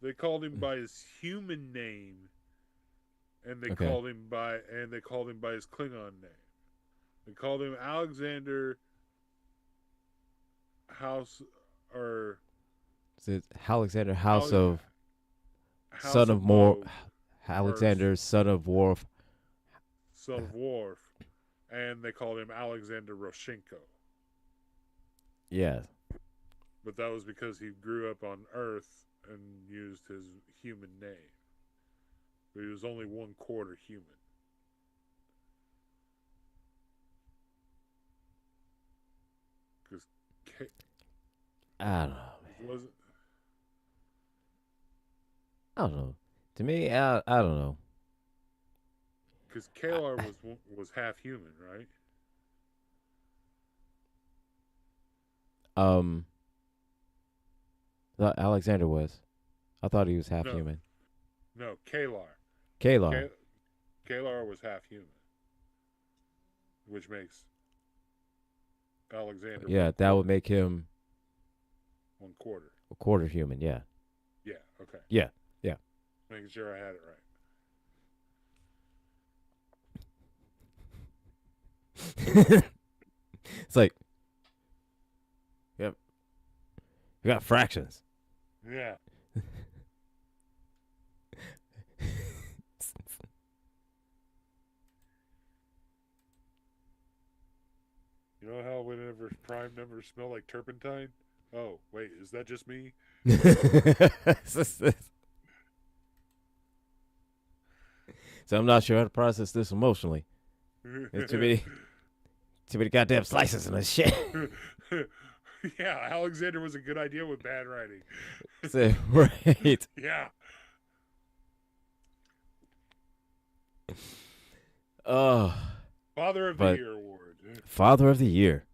They called him by his human name, and they called him by his Klingon name. They called him Alexander House or is it Alexander House of Son of More Alexander son of Worf. Son of Worf. And they called him Alexander Roshenko. Yeah. But that was because he grew up on Earth and used his human name. But he was only 1/4 human. Because I don't know. I don't know. To me, I don't know. Because Kalar was half human, right? Um, Alexander was. I thought he was half No, human. no, Kalar. Kalar. Ka- Kalar was half human, which makes Alexander Yeah, one that quarter. would make him 1/4. a quarter human. Yeah. Yeah. Okay. Yeah. Yeah. Making sure I had it It's like, yep, you got fractions. right. Yeah. You know how whenever prime numbers smell like turpentine? Oh, wait, is that just me? So I'm not sure how to process this emotionally. There's too many goddamn slices in this shit. Yeah, Alexander was a good idea with bad writing. So, right. Yeah. Oh, Father of the but Year award. Father of the Year.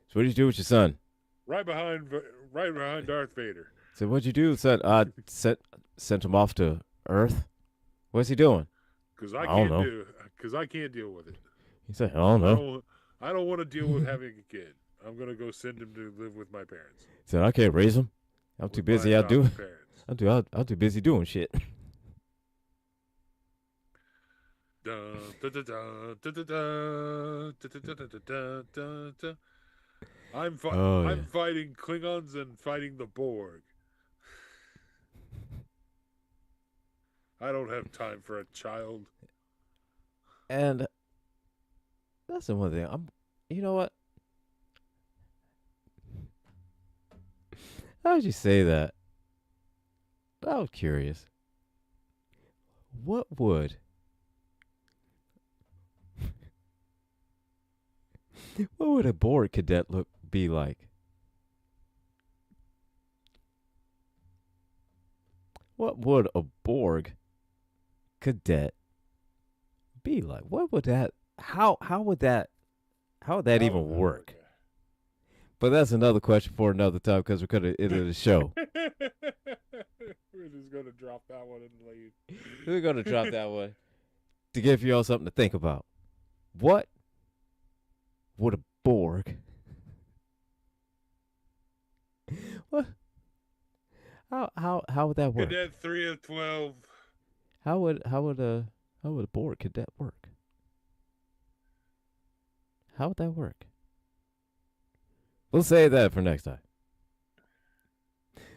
So what did you do with your son? Right behind Darth Vader. So what'd you do, son? Sent him off to Earth. What's he doing? Cuz I don't know. I can't deal with it. He said, I don't know. I don't want to deal with having a kid. I'm going to go send him to live with my parents. He said, I can't raise him. I'm too busy out doing. Parents. I'm too busy doing shit. I'm Oh yeah. fighting Klingons and fighting the Borg. I don't have time for a child. And that's the one thing. You know what? How would you say that? I was curious. What would a Borg cadet be like? What would a Borg cadet be like? What would that? How would that? How would that even work? But that's another question for another time because we're gonna end the show. We're just gonna drop that one and leave. We're gonna drop that one to give you all something to think about. What would a Borg? What? How would that work? Cadet 3 of 12. How would a Borg cadet work? How would that work? We'll save that for next time.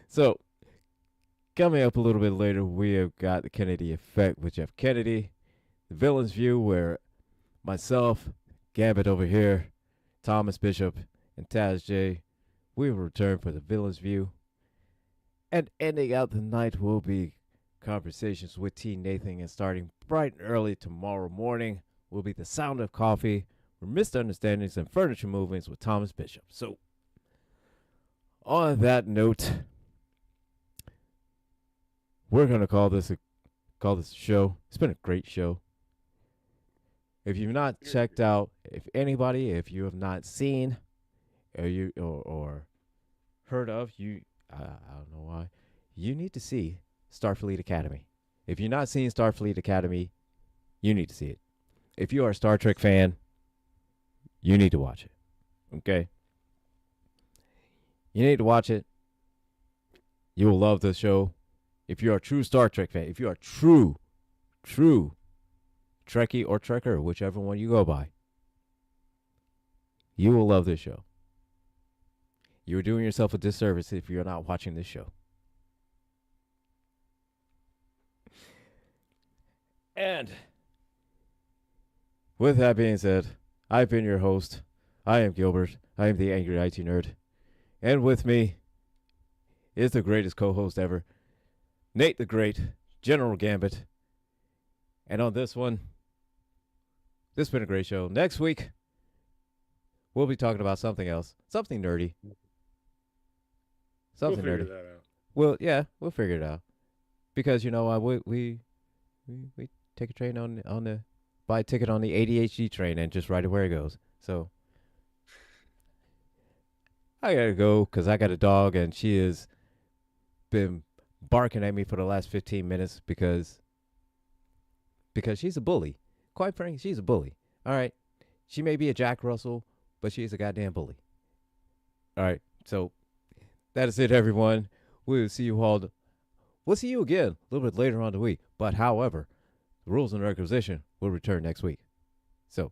So, coming up a little bit later, we have got the Kennedy Effect with Jeff Kennedy, the Villain's View, where myself, Gambit over here, Thomas Bishop, and Taz J, we will return for the Villain's View. And ending out the night will be conversations with T. Nathan, and starting bright and early tomorrow morning will be the Sound of Coffee, for misunderstandings and furniture movements with Thomas Bishop. So, on that note, we're gonna call this a show. It's been a great show. If you've not checked out, if you have not seen, or heard of, I don't know why, you need to see Starfleet Academy. If you're not seeing Starfleet Academy, you need to see it. If you are a Star Trek fan, you need to watch it. Okay? You need to watch it. You will love the show. If you're a true Star Trek fan, if you are true Trekkie or Trekker, whichever one you go by, you will love this show. You're doing yourself a disservice if you're not watching this show. And with that being said, I've been your host. I am Gilbert. I am the Angry IT Nerd. And with me is the greatest co-host ever, Nate the Great, General Gambit. And on this one, this has been a great show. Next week, we'll be talking about something else. Something nerdy. Something we'll nerdy. Figure that out. Well, yeah, we'll figure it out. Because you know, we take a train buy a ticket on the ADHD train and just ride it where it goes. So I gotta go because I got a dog and she has been barking at me for the last 15 minutes because she's a bully. Quite frankly, she's a bully. All right. She may be a Jack Russell, but she's a goddamn bully. All right. So that is it, everyone. We'll see you all. We'll see you again a little bit later on the week. But however, the rules and requisition will return next week. So